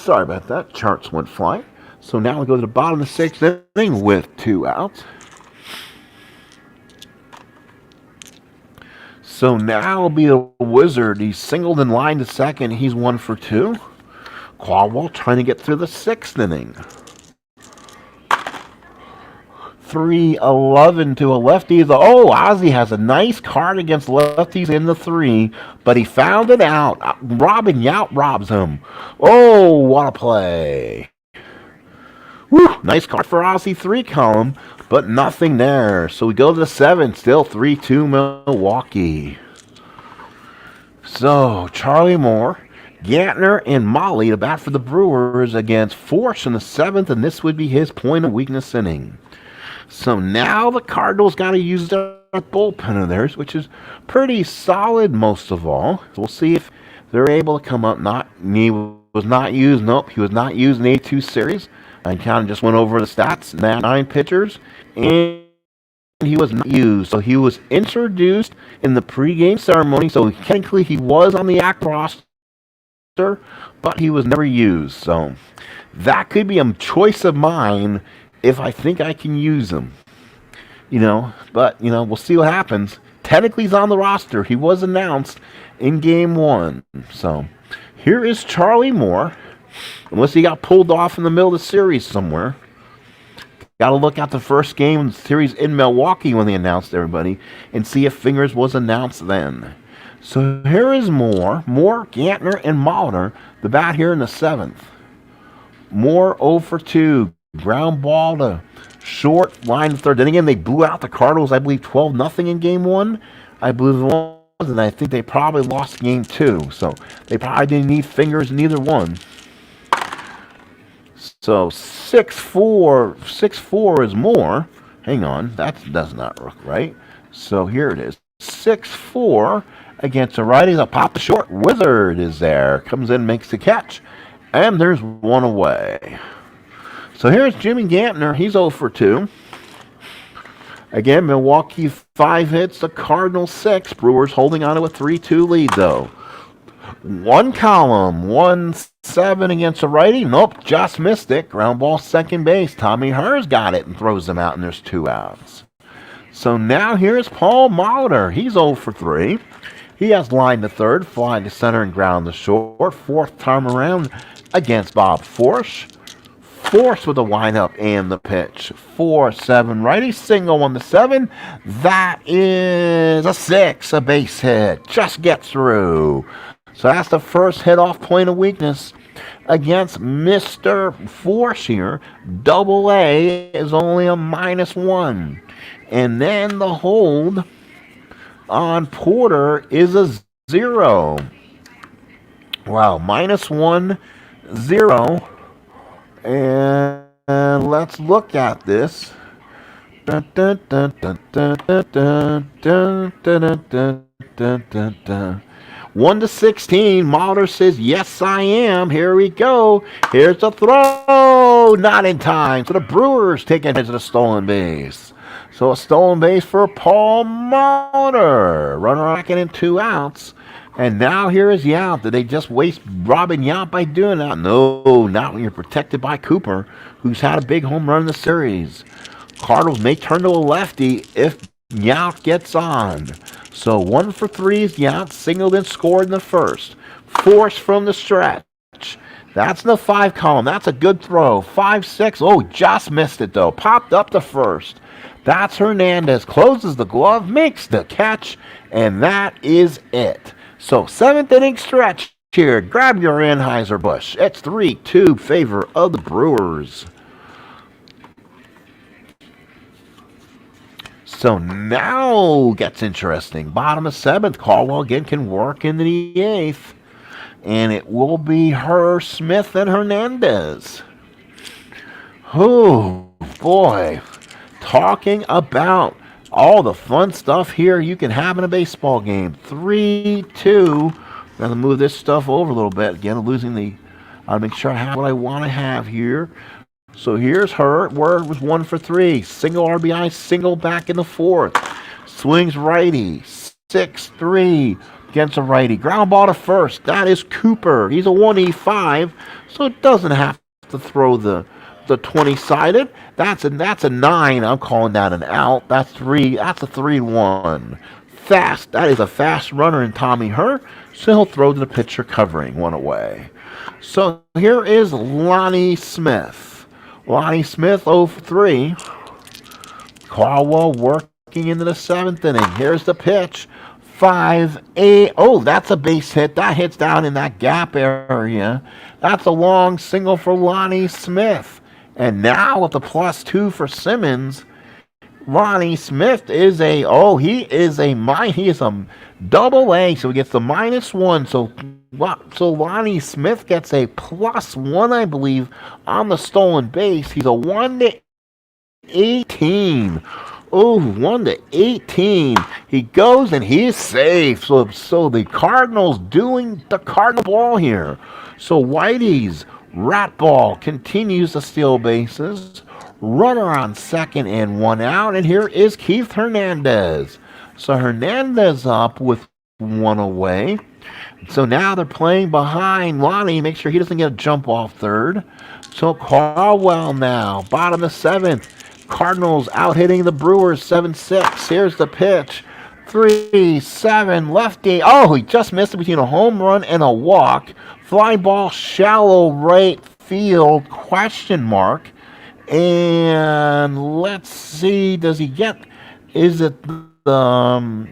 Sorry about that. Charts went flying. So now we go to the bottom of the sixth inning with 2 outs. So now it'll be a Wizard. He's singled in line to second. He's 1 for 2. Caldwell trying to get through the sixth inning. 3-11 to a lefty. Oh, Ozzie has a nice card against lefties in the 3, but he found it out. Robin Yount robs him. Oh, what a play. Woo, nice card for Ozzie 3 column, but nothing there. So we go to the 7th, still 3-2 Milwaukee. So, Charlie Moore, Gantner, and Molly to bat for the Brewers against Forsch in the 7th, and this would be his point of weakness inning. So now the Cardinals got to use their bullpen of theirs, which is pretty solid most of all. We'll see if they're able to come up. He was not used. Nope, he was not used in the 82 series. I kind of just went over the stats. 9 pitchers, and he was not used. So he was introduced in the pregame ceremony. So technically he was on the active roster, but he was never used. So that could be a choice of mine if I think I can use him. But we'll see what happens. Technically he's on the roster. He was announced in game 1. So here is Charlie Moore. Unless he got pulled off in the middle of the series somewhere. Got to look at the first game of the series in Milwaukee when they announced everybody and see if Fingers was announced then. So here is Moore, Gantner, and Molitor, the bat here in the 7th. Moore 0 for 2. Ground ball to short, line to third. Then again, they blew out the Cardinals, I believe, 12-0 in game 1. I believe it was, and I think they probably lost game 2. So they probably didn't need Fingers in either one. So 6-4 is Moore. Hang on, that's not right. So here it is. 6-4 against a righty. The pop short. Wizard is there. Comes in, makes the catch. And there's 1 away. So here's Jimmy Gantner. He's 0 for 2. Again, Milwaukee 5 hits. The Cardinals 6. Brewers holding on to a 3-2 lead, though. 1 column. 1-7 against a righty. Nope, just missed it. Ground ball second base. Tommy Herr's got it and throws him out, and there's 2 outs. So now here's Paul Molitor. He's 0 for 3. He has line to third, fly to center, and ground to short. 4th time around against Bob Forsch. Forsch with the windup and the pitch. 4-7 righty, single on the 7. That is a 6, a base hit. Just gets through. So that's the first hit off point of weakness against Mr. Forsch here. AA is only a -1. And then the hold on Porter is a 0. Wow, -1, 0. And let's look at this. 1-16. Molitor says, yes, I am. Here we go. Here's the throw. Not in time. So the Brewers take advantage of the stolen base. So a stolen base for Paul Molitor. Runner racking in 2 outs. And now here is Yount. Did they just waste Robin Yount by doing that? No, not when you're protected by Cooper, who's had a big home run in the series. Cardinals may turn to a lefty if Yount gets on. So 1 for 3 is Yount, singled and scored in the first. Forsch from the stretch. That's in the 5 column. That's a good throw. 5-6. Oh, just missed it, though. Popped up the first. That's Hernandez. Closes the glove, makes the catch, and that is it. So 7th inning stretch here. Grab your Anheuser-Busch. It's 3-2 favor of the Brewers. So now gets interesting. Bottom of 7th. Caldwell again can work into the 8th. And it will be her, Smith, and Hernandez. Oh, boy. Talking about all the fun stuff here you can have in a baseball game. 3-2. Got to move this stuff over a little bit. Again, losing the... I'll make sure I have what I want to have here. So here's her. Word was 1 for 3. Single RBI, single back in the 4th. Swings righty. 6-3. against a righty. Ground ball to first. That is Cooper. He's a 185, so it doesn't have to throw the 20-sided. That's a 9. I'm calling that an out. That's a 3-1. Fast. That is a fast runner in Tommy Hurt. So he'll throw to the pitcher covering, 1 away. So here is Juani Smith. Juani Smith 0 for 3. Caldwell working into the 7th inning. Here's the pitch. 5-8. Oh, that's a base hit. That hits down in that gap area. That's a long single for Juani Smith. And now with the +2 for Simmons, Juani Smith is a double A, so he gets the -1. So Juani Smith gets a +1, I believe, on the stolen base. He's a 1-18. Oh, 1-18. He goes and he's safe. So the Cardinals doing the Cardinal ball here. So Whitey's rat ball continues to steal bases. Runner on second and 1 out. And here is Keith Hernandez. So Hernandez up with 1 away. So now they're playing behind Lonnie. Make sure he doesn't get a jump off third. So Caldwell now, bottom of 7th. Cardinals out hitting the Brewers 7-6. Here's the pitch. 3-7 lefty. Oh, he just missed it between a home run and a walk. Fly ball shallow right field, ? And let's see, does he get, is it the,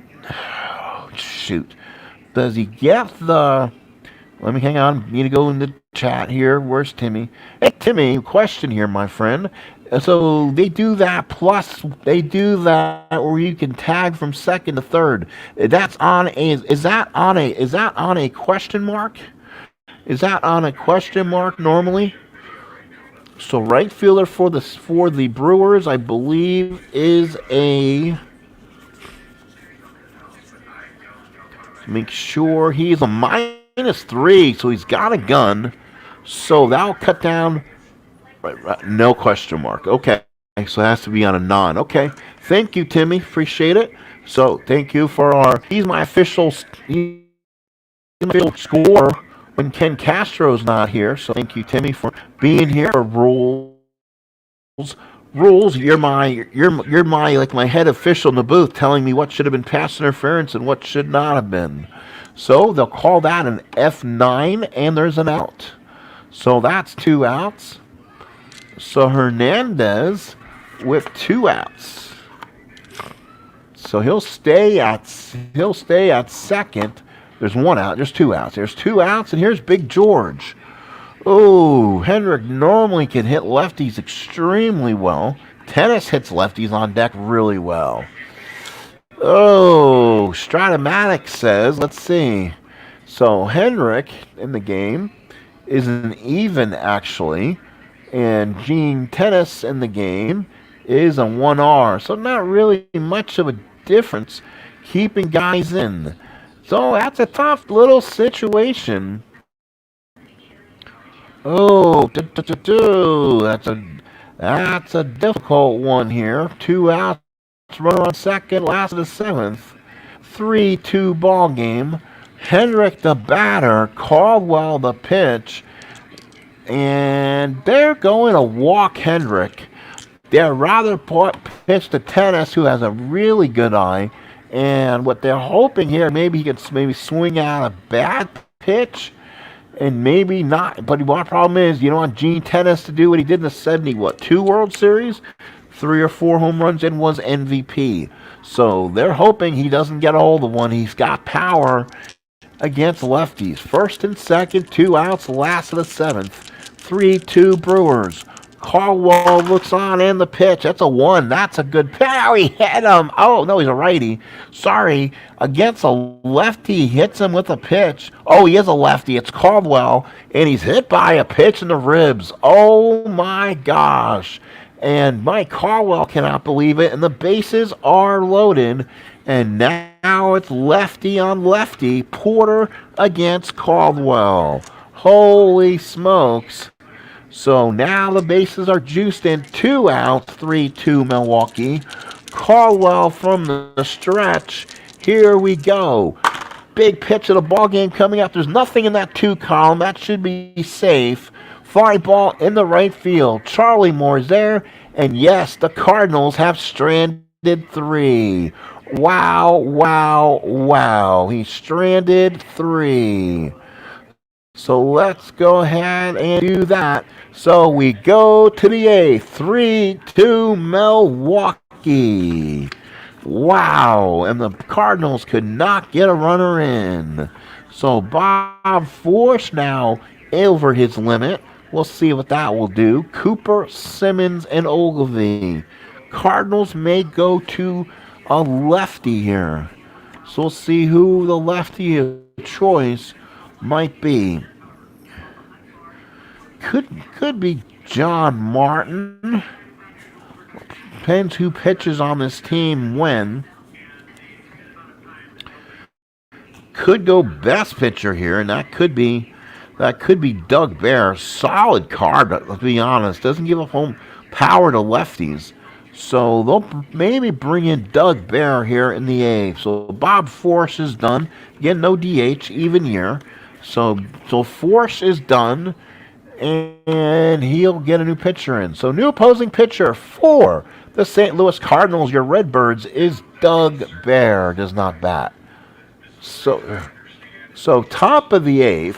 shoot. Does he get the, let me hang on, need to go in the chat here. Where's Timmy? Hey, Timmy, question here, my friend. So they do that where you can tag from second to third. That's on a, is that on a question mark? Is that on a question mark normally? So right fielder for the Brewers, I believe, is a. Make sure he's a -3, so he's got a gun. So that'll cut down. Right, no question mark. Okay, so it has to be on a non. Okay, thank you, Timmy. Appreciate it. So thank you for he's my official score when Ken Castro's not here. So thank you, Timmy, for being here. For rules, you're my like my head official in the booth, telling me what should have been pass interference and what should not have been. So they'll call that an F9, and there's an out. So that's 2 outs. So Hernandez with 2 outs. So he'll stay at second. There's 1 out. There's 2 outs. There's 2 outs, and here's Big George. Oh, Hendrick normally can hit lefties extremely well. Tennis hits lefties on deck really well. Oh, Strat says, let's see. So Hendrick in the game is an even, actually. And Gene Tennis in the game is a 1R. So not really much of a difference keeping guys in. So that's a tough little situation. Oh, that's a difficult one here. 2 outs, runner on second, last of the 7th. 3-2 ball game. Hendrick the batter, Caldwell the pitch. And they're going to walk Hendrick. They'd rather pitch to Tennis, who has a really good eye. And what they're hoping here, maybe he can swing out a bad pitch. And maybe not. But one problem is, you don't want Gene Tennis to do what he did in the 72 World Series? 3 or 4 home runs and was MVP. So they're hoping he doesn't get a hold of one. He's got power against lefties. First and second, 2 outs, last of the 7th. 3-2 Brewers. Caldwell looks on and the pitch. That's a 1. That's a good pitch. Oh, he hit him. Oh, no, he's a righty. Sorry. Against a lefty, hits him with a pitch. Oh, he is a lefty. It's Caldwell. And he's hit by a pitch in the ribs. Oh, my gosh. And Mike Caldwell cannot believe it. And the bases are loaded. And now it's lefty on lefty. Porter against Caldwell. Holy smokes. So now the bases are juiced in. 2 outs, 3-2 Milwaukee. Caldwell from the stretch. Here we go. big pitch of the ball game coming up. There's nothing in that 2 column. That should be safe. Fly ball in the right field. Charlie Moore's there. And yes, the Cardinals have stranded 3. Wow, wow, wow. He stranded 3. So let's go ahead and do that. So we go to the 8th. 3-2 Milwaukee. Wow. And the Cardinals could not get a runner in. So Bob Forsch now over his limit. We'll see what that will do. Cooper, Simmons, and Ogilvy. Cardinals may go to a lefty here. So we'll see who the lefty choice might be. Could be John Martin. Depends who pitches on this team when. Could go best pitcher here, and that could be Doug Bear. Solid card, but let's be honest, doesn't give up home power to lefties. So they'll maybe bring in Doug Bear here in the 8th. So Bob Forsch is done. Again, no DH, even year. So Forsch is done, and he'll get a new pitcher in. So new opposing pitcher for the St. Louis Cardinals, your Redbirds, is Doug Bear. Does not bat. So top of the 8th,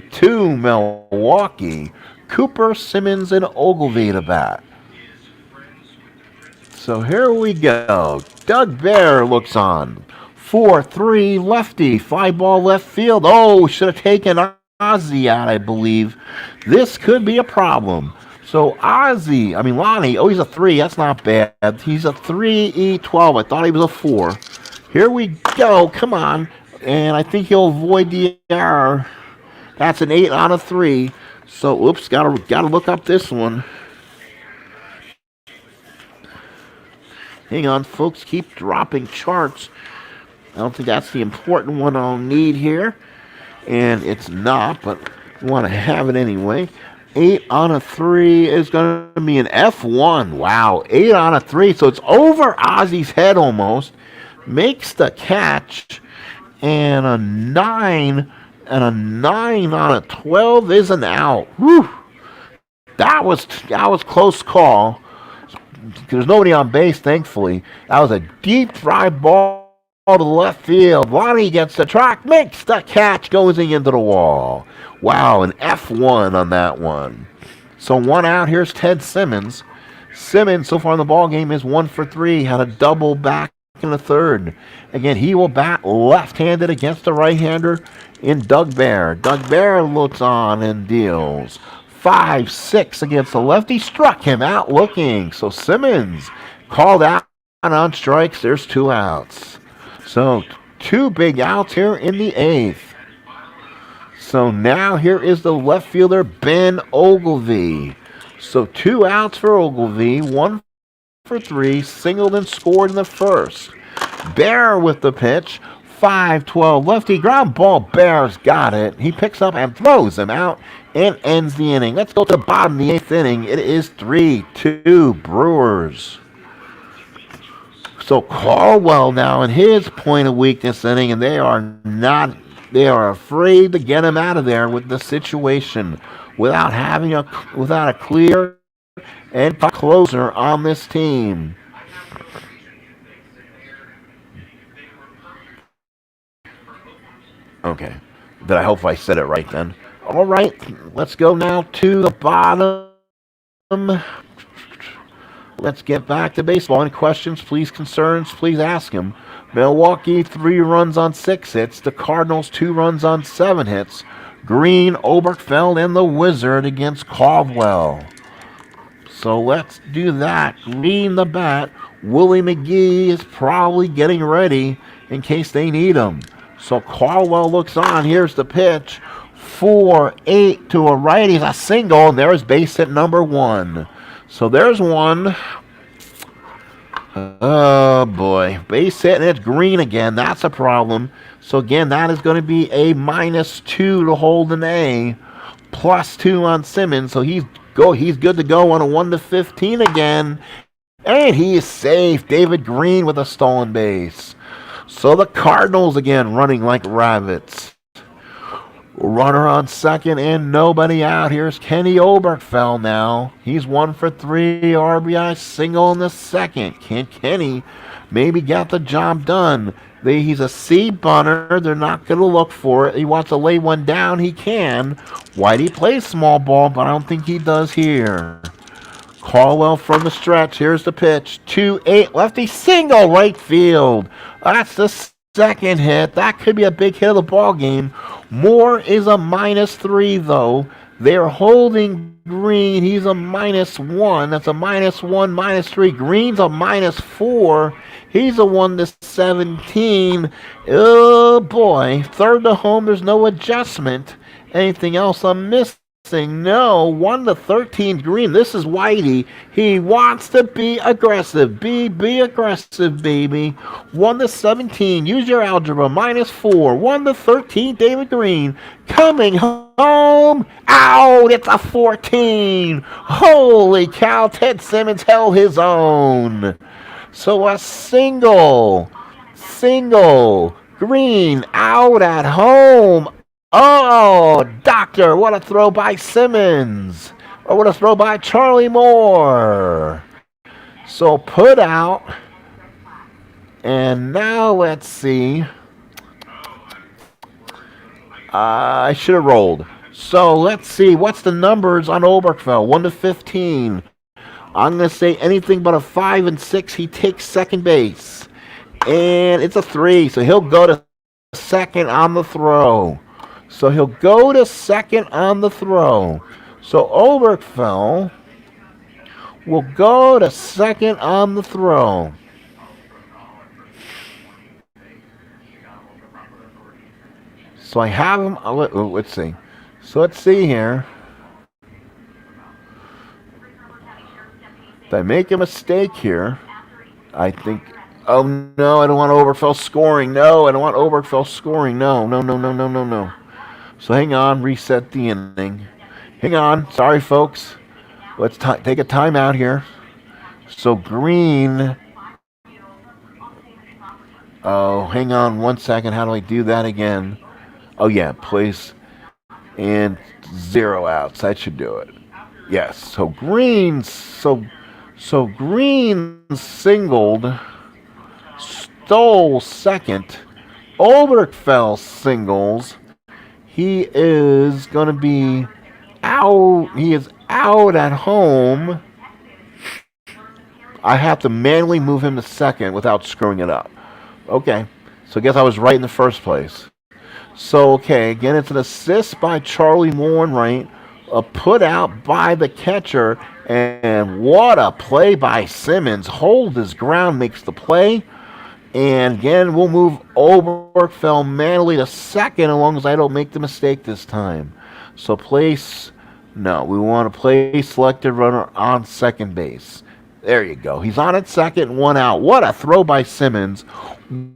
3-2 Milwaukee. Cooper, Simmons, and Ogilvy to bat. So here we go. Doug Bear looks on. 4-3 lefty. Fly ball left field. Oh, should have taken Ozzy out, I believe. This could be a problem. So Lonnie, oh, he's a 3. That's not bad. He's a 3E12. I thought he was a 4. Here we go. Come on. And I think he'll avoid the error. That's an 8 on a 3. So, oops, gotta look up this one. Hang on, folks. Keep dropping charts. I don't think that's the important one I'll need here. And it's not, but I want to have it anyway. 8 on a 3 is going to be an F1. Wow, 8 on a 3. So it's over Ozzy's head almost. Makes the catch. And a 9 on a 12 is an out. Whew. That was close call. There's nobody on base, thankfully. That was a deep fly ball to the left field. Lonnie gets the track, makes the catch, goes into the wall. Wow, an F1 on that one. So 1 out. Here's Ted Simmons. Simmons, so far in the ball game, is 1 for 3. Had a double back in the 3rd. Again, he will bat left-handed against the right-hander in Doug Bear. Doug Bear looks on and deals. 5-6 against the lefty. Struck him out looking. So Simmons called out on strikes. There's 2 outs. So 2 big outs here in the 8th. So now here is the left fielder, Ben Ogilvy. So 2 outs for Ogilvy. 1 for 3. Singled and scored in the 1st. Bear with the pitch. 5-12 lefty. Ground ball. Bear's got it. He picks up and throws him out and ends the inning. Let's go to the bottom of the 8th inning. It is 3-2 Brewers. So Caldwell now in his point of weakness inning, and they are afraid to get him out of there with the situation without a clear and closer on this team. Okay. I hope I said it right then. All right. Let's go now to the bottom. Let's get back to baseball. Any questions, please, concerns, please ask them. Milwaukee, 3 runs on 6 hits. The Cardinals, 2 runs on 7 hits. Green, Oberkfell, and the Wizard against Caldwell. So let's do that. Green the bat. Willie McGee is probably getting ready in case they need him. So Caldwell looks on. Here's the pitch. 4-8 to a right. He's a single. And there's base hit number 1. So there's 1. Oh, boy. Base hit, and it's Green again. That's a problem. So, again, that is going to be a -2 to hold an A. +2 on Simmons. So he's good to go on a 1-15 again. And he is safe. David Green with a stolen base. So the Cardinals again running like rabbits. Runner on second and nobody out. Here's Kenny Oberkfell now. He's 1 for 3 RBI single in the second. Can Kenny maybe get the job done? He's a C bunter. They're not going to look for it. He wants to lay one down. He can. Whitey plays small ball, but I don't think he does here. Caldwell from the stretch. Here's the pitch. 2-8 lefty single right field. That's the second hit. That could be a big hit of the ball game. Moore is a -3 though. They're holding Green. He's a -1. That's a -1, -3. Green's a -4. He's a 1-17. Oh boy. Third to home. There's no adjustment. Anything else I'm missing? No. 1-13 Green. This is Whitey. He wants to be aggressive. Be aggressive, baby. 1-17. Use your algebra. -4. 1-13 David Green. Coming home. Out. It's a 14. Holy cow. Ted Simmons held his own. So a single. Green out at home. Oh, doctor, what a throw by Simmons. Or what a throw by Charlie Moore. So put out. And now let's see. I should have rolled. So let's see. What's the numbers on Oberkfell? 1-15. I'm going to say anything but a 5 and 6. He takes second base. And it's a 3. So he'll go to second on the throw. So Oberkfell will go to second on the throw. So I have him. Let's see. So let's see here. Did I make a mistake here? I think. Oh no, I don't want Oberkfell scoring. No, I don't want Oberkfell scoring. No. So hang on, reset the inning. Hang on, sorry folks. Let's take a timeout here. So Green. Oh, hang on 1 second. How do I do that again? Oh yeah, place and 0 outs. That should do it. Yes. So Green. So Green singled. Stole second. Oberkfell singles. He is going to be out. He is out at home. I have to manually move him to second without screwing it up. Okay. So I guess I was right in the first place. So, okay. Again, it's an assist by Charlie Moore, right? A put out by the catcher. And what a play by Simmons. Hold his ground, makes the play. And again, we'll move Oberkfell manually to second as long as I don't make the mistake this time. So we want to place selected runner on second base. There you go. He's on at second, 1 out. What a throw by Simmons.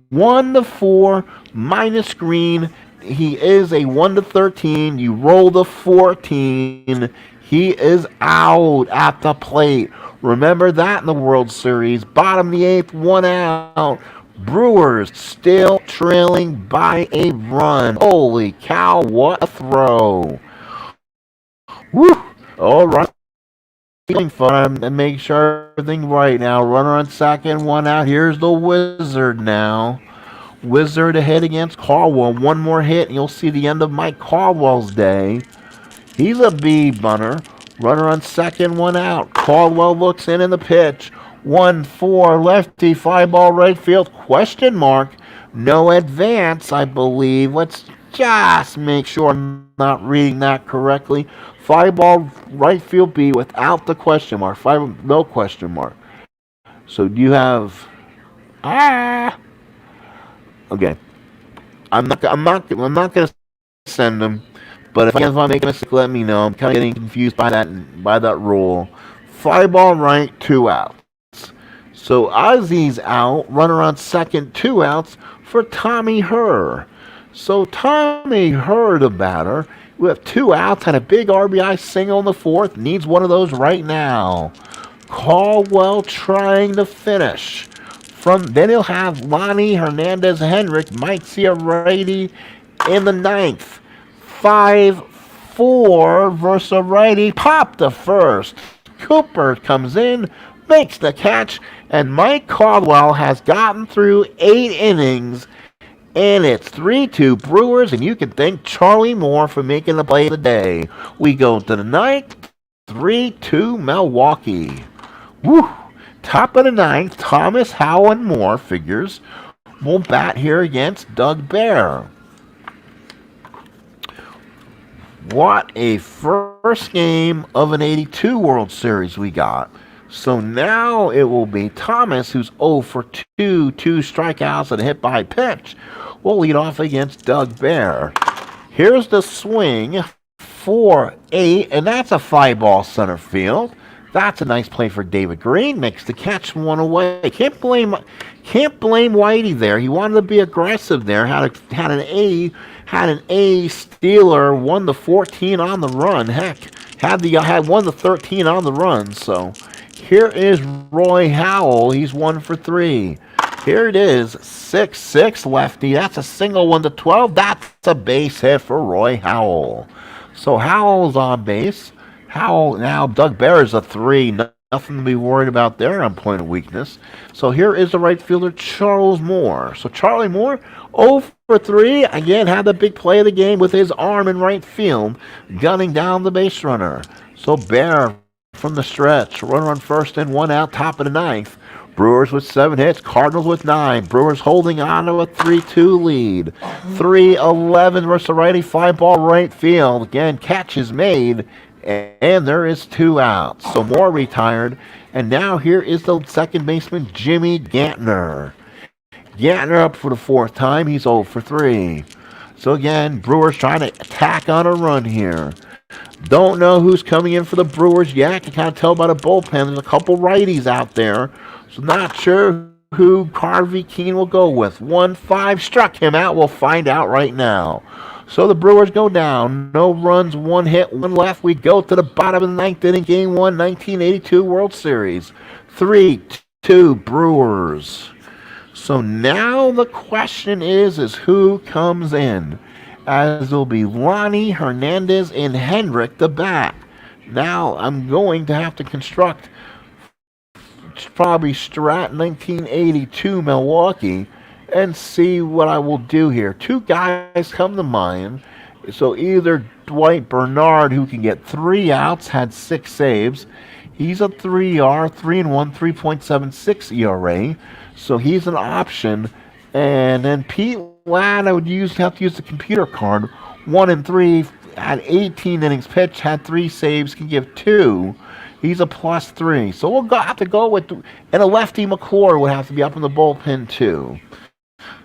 1-4 minus Green. He is a 1-13. You roll the 14. He is out at the plate. Remember that in the World Series. Bottom of the 8th, 1 out. Brewers still trailing by a run. Holy cow, what a throw. Woo! All right. Feeling fun and make sure everything right now. Runner on second, 1 out. Here's the Wizard now. Wizard ahead against Caldwell. 1 more hit and you'll see the end of Mike Caldwell's day. He's a B bunter. Runner on second, 1 out. Caldwell looks in the pitch. 1-4 lefty, fly ball right field, question mark. No advance, I believe. Let's just make sure I'm not reading that correctly. Fly ball right field B without the question mark. No question mark. So do you have okay. I'm not gonna send them. But if I make a mistake, let me know. I'm kind of getting confused by that rule. Fly ball right, 2 outs. So Ozzy's out. Runner on second, 2 outs for Tommy Herr. So Tommy Herr, the batter, we have 2 outs and a big RBI single in the 4th. Needs one of those right now. Caldwell trying to finish. Then he'll have Lonnie, Hernandez, Hendrick. Might see a righty in the ninth. 5-4 versus a righty. Pop the first. Cooper comes in, makes the catch, and Mike Caldwell has gotten through 8 innings, and it's 3-2 Brewers, and you can thank Charlie Moore for making the play of the day. We go to the ninth, 3-2 Milwaukee. Woo! Top of the ninth, Thomas, Howell, and Moore figures will bat here against Doug Bear. What a first game of an 82 World Series we got. So now it will be Thomas, who's 0 for 2, 2 strikeouts and a hit by pitch, will lead off against Doug Bear. Here's the swing for 8, and that's a fly ball center field. That's a nice play for David Green. Makes the catch, 1 away. Can't blame Whitey there. He wanted to be aggressive there. Had an A Steeler, won the 14 on the run. Heck, had won the 13 on the run. So here is Roy Howell. He's 1 for 3. Here it is, 6-6 lefty. That's a single 1-12. That's a base hit for Roy Howell. So Howell's on base. Howell now, Doug Bear is a 3. Nothing to be worried about there on point of weakness. So here is the right fielder, Charles Moore. So Charlie Moore, 0 for 3. Again, had the big play of the game with his arm in right field, gunning down the base runner. So Bear from the stretch, runner on first and 1 out, top of the ninth. Brewers with 7 hits, Cardinals with 9. Brewers holding on to a 3-2 lead. 3-11 versus the righty, fly ball right field. Again, catch is made, and there is 2 outs. So Moore retired, and now here is the second baseman, Jimmy Gantner. Gantner up for the 4th time. He's 0 for 3. So again, Brewers trying to attack on a run here. Don't know who's coming in for the Brewers yet. I can kind of tell by the bullpen. There's a couple righties out there. So not sure who Harvey Keene will go with. 1-5 struck him out. We'll find out right now. So the Brewers go down. No runs, 1 hit, 1 left. We go to the bottom of the 9th inning, Game 1, 1982 World Series. 3-2 Brewers. So now the question is who comes in? As it'll be Lonnie, Hernandez, and Hendrick the bat. Now I'm going to have to construct probably Strat 1982 Milwaukee and see what I will do here. 2 guys come to mind. So either Dwight Bernard, who can get 3 outs, had 6 saves. He's a 3-ER, 3-1, 3.76 ERA. So he's an option. And then Pete Ladd, I would have to use the computer card. 1-3, had 18 innings pitched, had 3 saves, can give 2. He's a +3. So we'll have to go with, and a lefty McClure would have to be up in the bullpen too.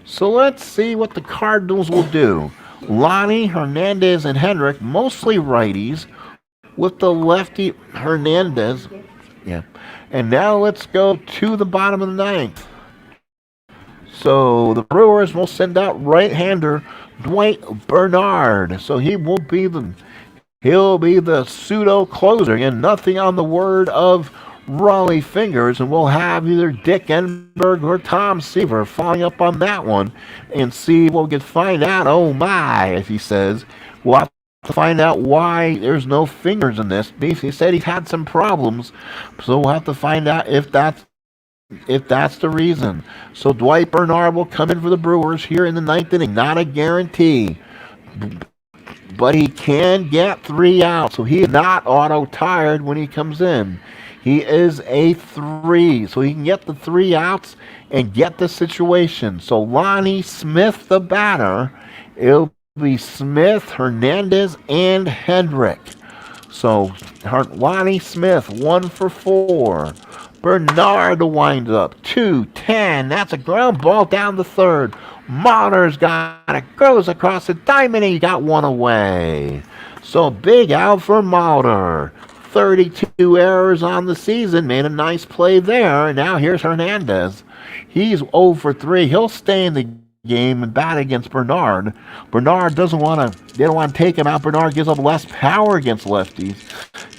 So let's see what the Cardinals will do. Lonnie, Hernandez, and Hendrick, mostly righties, with the lefty Hernandez. Yeah. And now let's go to the bottom of the 9th. So the Brewers will send out right-hander Dwight Bernard. So he'll be the pseudo closer. Again, nothing on the word of Raleigh Fingers, and we'll have either Dick Enberg or Tom Seaver following up on that one and see what we can find out. Oh my, as he says, we'll have to find out why there's no fingers in this. He said he's had some problems, so we'll have to find out if that's the reason. So Dwight Bernard will come in for the Brewers here in the 9th inning. Not a guarantee, but he can get 3 outs, so he is not auto-tired when he comes in. He is a 3, so he can get the 3 outs and get the situation. So Lonnie Smith, the batter, it'll be Smith, Hernandez, and Hendrick. So Lonnie Smith, 1 for 4. Bernard winds up, 2-10. That's a ground ball down the third. Mauter's got it, goes across the diamond, and he got 1 away. So big out for Mauter. 32 errors on the season, made a nice play there. And now here's Hernandez. He's 0 for 3. He'll stay in the game and bat against Bernard. Bernard they don't want to take him out. Bernard gives up less power against lefties.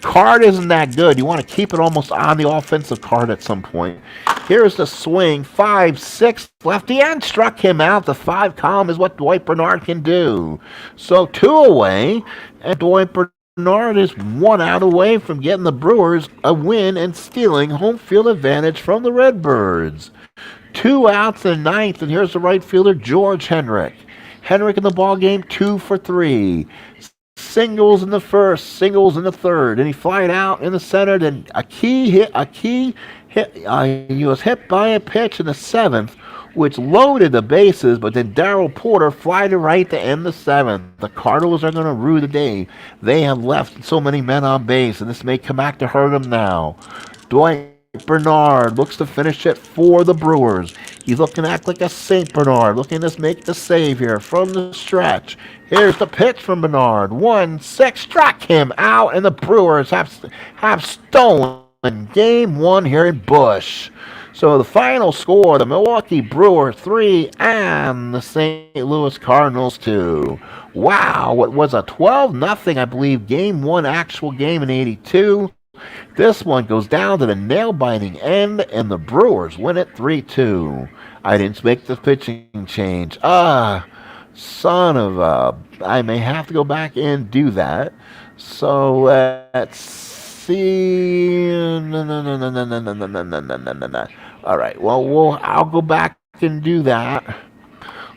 Card isn't that good. You want to keep it almost on the offensive card at some point. Here's the swing, 5-6 lefty, and struck him out. The 5 column is what Dwight Bernard can do. So 2 away, and Dwight Bernard is 1 out away from getting the Brewers a win and stealing home field advantage from the Redbirds. 2 outs in the 9th, and here's the right fielder, George Hendrick. Hendrick in the ball game, 2 for 3. Singles in the first, singles in the third, and he flied out in the center. Then a key hit. He was hit by a pitch in the 7th, which loaded the bases. But then Darrell Porter flied to right to end the 7th. The Cardinals are going to rue the day. They have left so many men on base, and this may come back to hurt them now. Dwight Bernard looks to finish it for the Brewers. He's looking to act like a St. Bernard, looking to make the save here from the stretch. Here's the pitch from Bernard. 1-6, struck him out, and the Brewers have stolen Game 1 here in Busch. So the final score, the Milwaukee Brewers 3 and the St. Louis Cardinals 2. Wow, what was a 12-0, I believe, Game 1 actual game in 82. This one goes down to the nail-biting end, and the Brewers win it 3-2. I didn't make the pitching change. Son of a... I may have to go back and do that. So, let's see... All right, well, I'll go back and do that.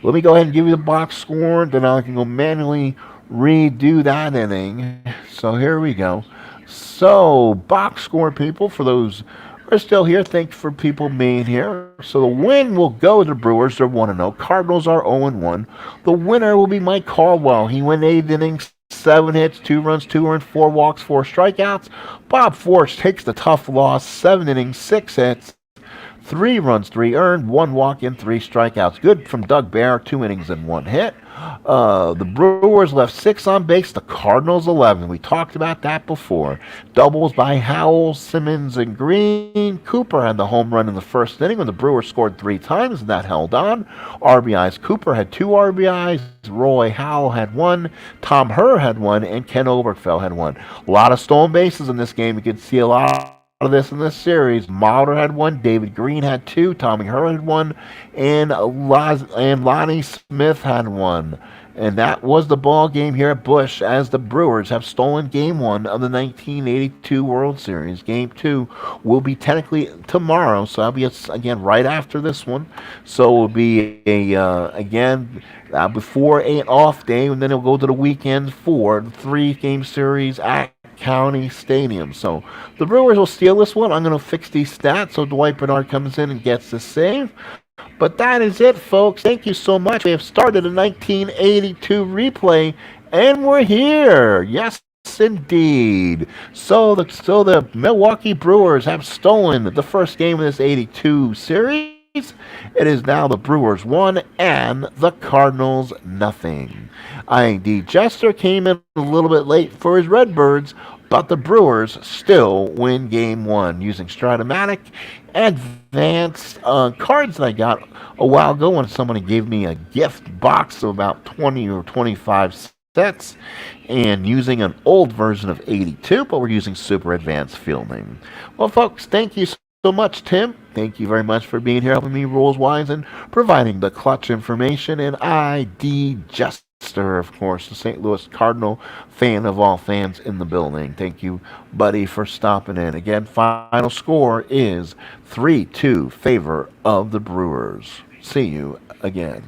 Let me go ahead and give you the box score, then I can go manually redo that inning. So, here we go. So, box score, people, for those who are still here, thanks for people being here. So, the win will go to the Brewers. They're 1-0. Cardinals are 0-1. The winner will be Mike Caldwell. He went 8 innings, 7 hits, 2 runs, 2 earned, 4 walks, 4 strikeouts. Bob Forsch takes the tough loss, 7 innings, 6 hits, 3 runs, 3 earned, 1 walk, and 3 strikeouts. Good from Doug Bear, 2 innings and 1 hit. The Brewers left 6 on base, the Cardinals 11. We talked about that before. Doubles by Howell, Simmons, and Green. Cooper had the home run in the first inning when the Brewers scored 3 times, and that held on. RBIs, Cooper had 2 RBIs. Roy Howell had 1. Tom Herr had 1, and Ken Oberkfell had 1. A lot of stolen bases in this game. You can see a lot of this in this series. Mulder had 1, David Green had 2, Tommy Herr had 1, and Juani Smith had 1. And that was the ball game here at Busch, as the Brewers have stolen Game 1 of the 1982 World Series. Game 2 will be technically tomorrow, so that'll be again right after this one. So it will be before an off day, and then it'll go to the weekend for the 3-game series at County Stadium. So the Brewers will steal this one. I'm going to fix these stats so Dwight Bernard comes in and gets the save. But that is it, folks. Thank you so much. We have started a 1982 replay, and we're here. Yes, indeed. So the Milwaukee Brewers have stolen the first game of this 82 series. It is now the Brewers 1 and the Cardinals nothing. I.D. Jester came in a little bit late for his Redbirds, but the Brewers still win Game 1 using Strat Matic advanced cards that I got a while ago when somebody gave me a gift box of about 20 or 25 sets, and using an old version of 82, but we're using super advanced fielding. Well, folks, thank you so much, Tim. Thank you very much for being here, helping me rules-wise and providing the clutch information. And I.D. Jester, of course, the St. Louis Cardinal fan of all fans in the building. Thank you, buddy, for stopping in. Again, final score is 3-2 favor of the Brewers. See you again.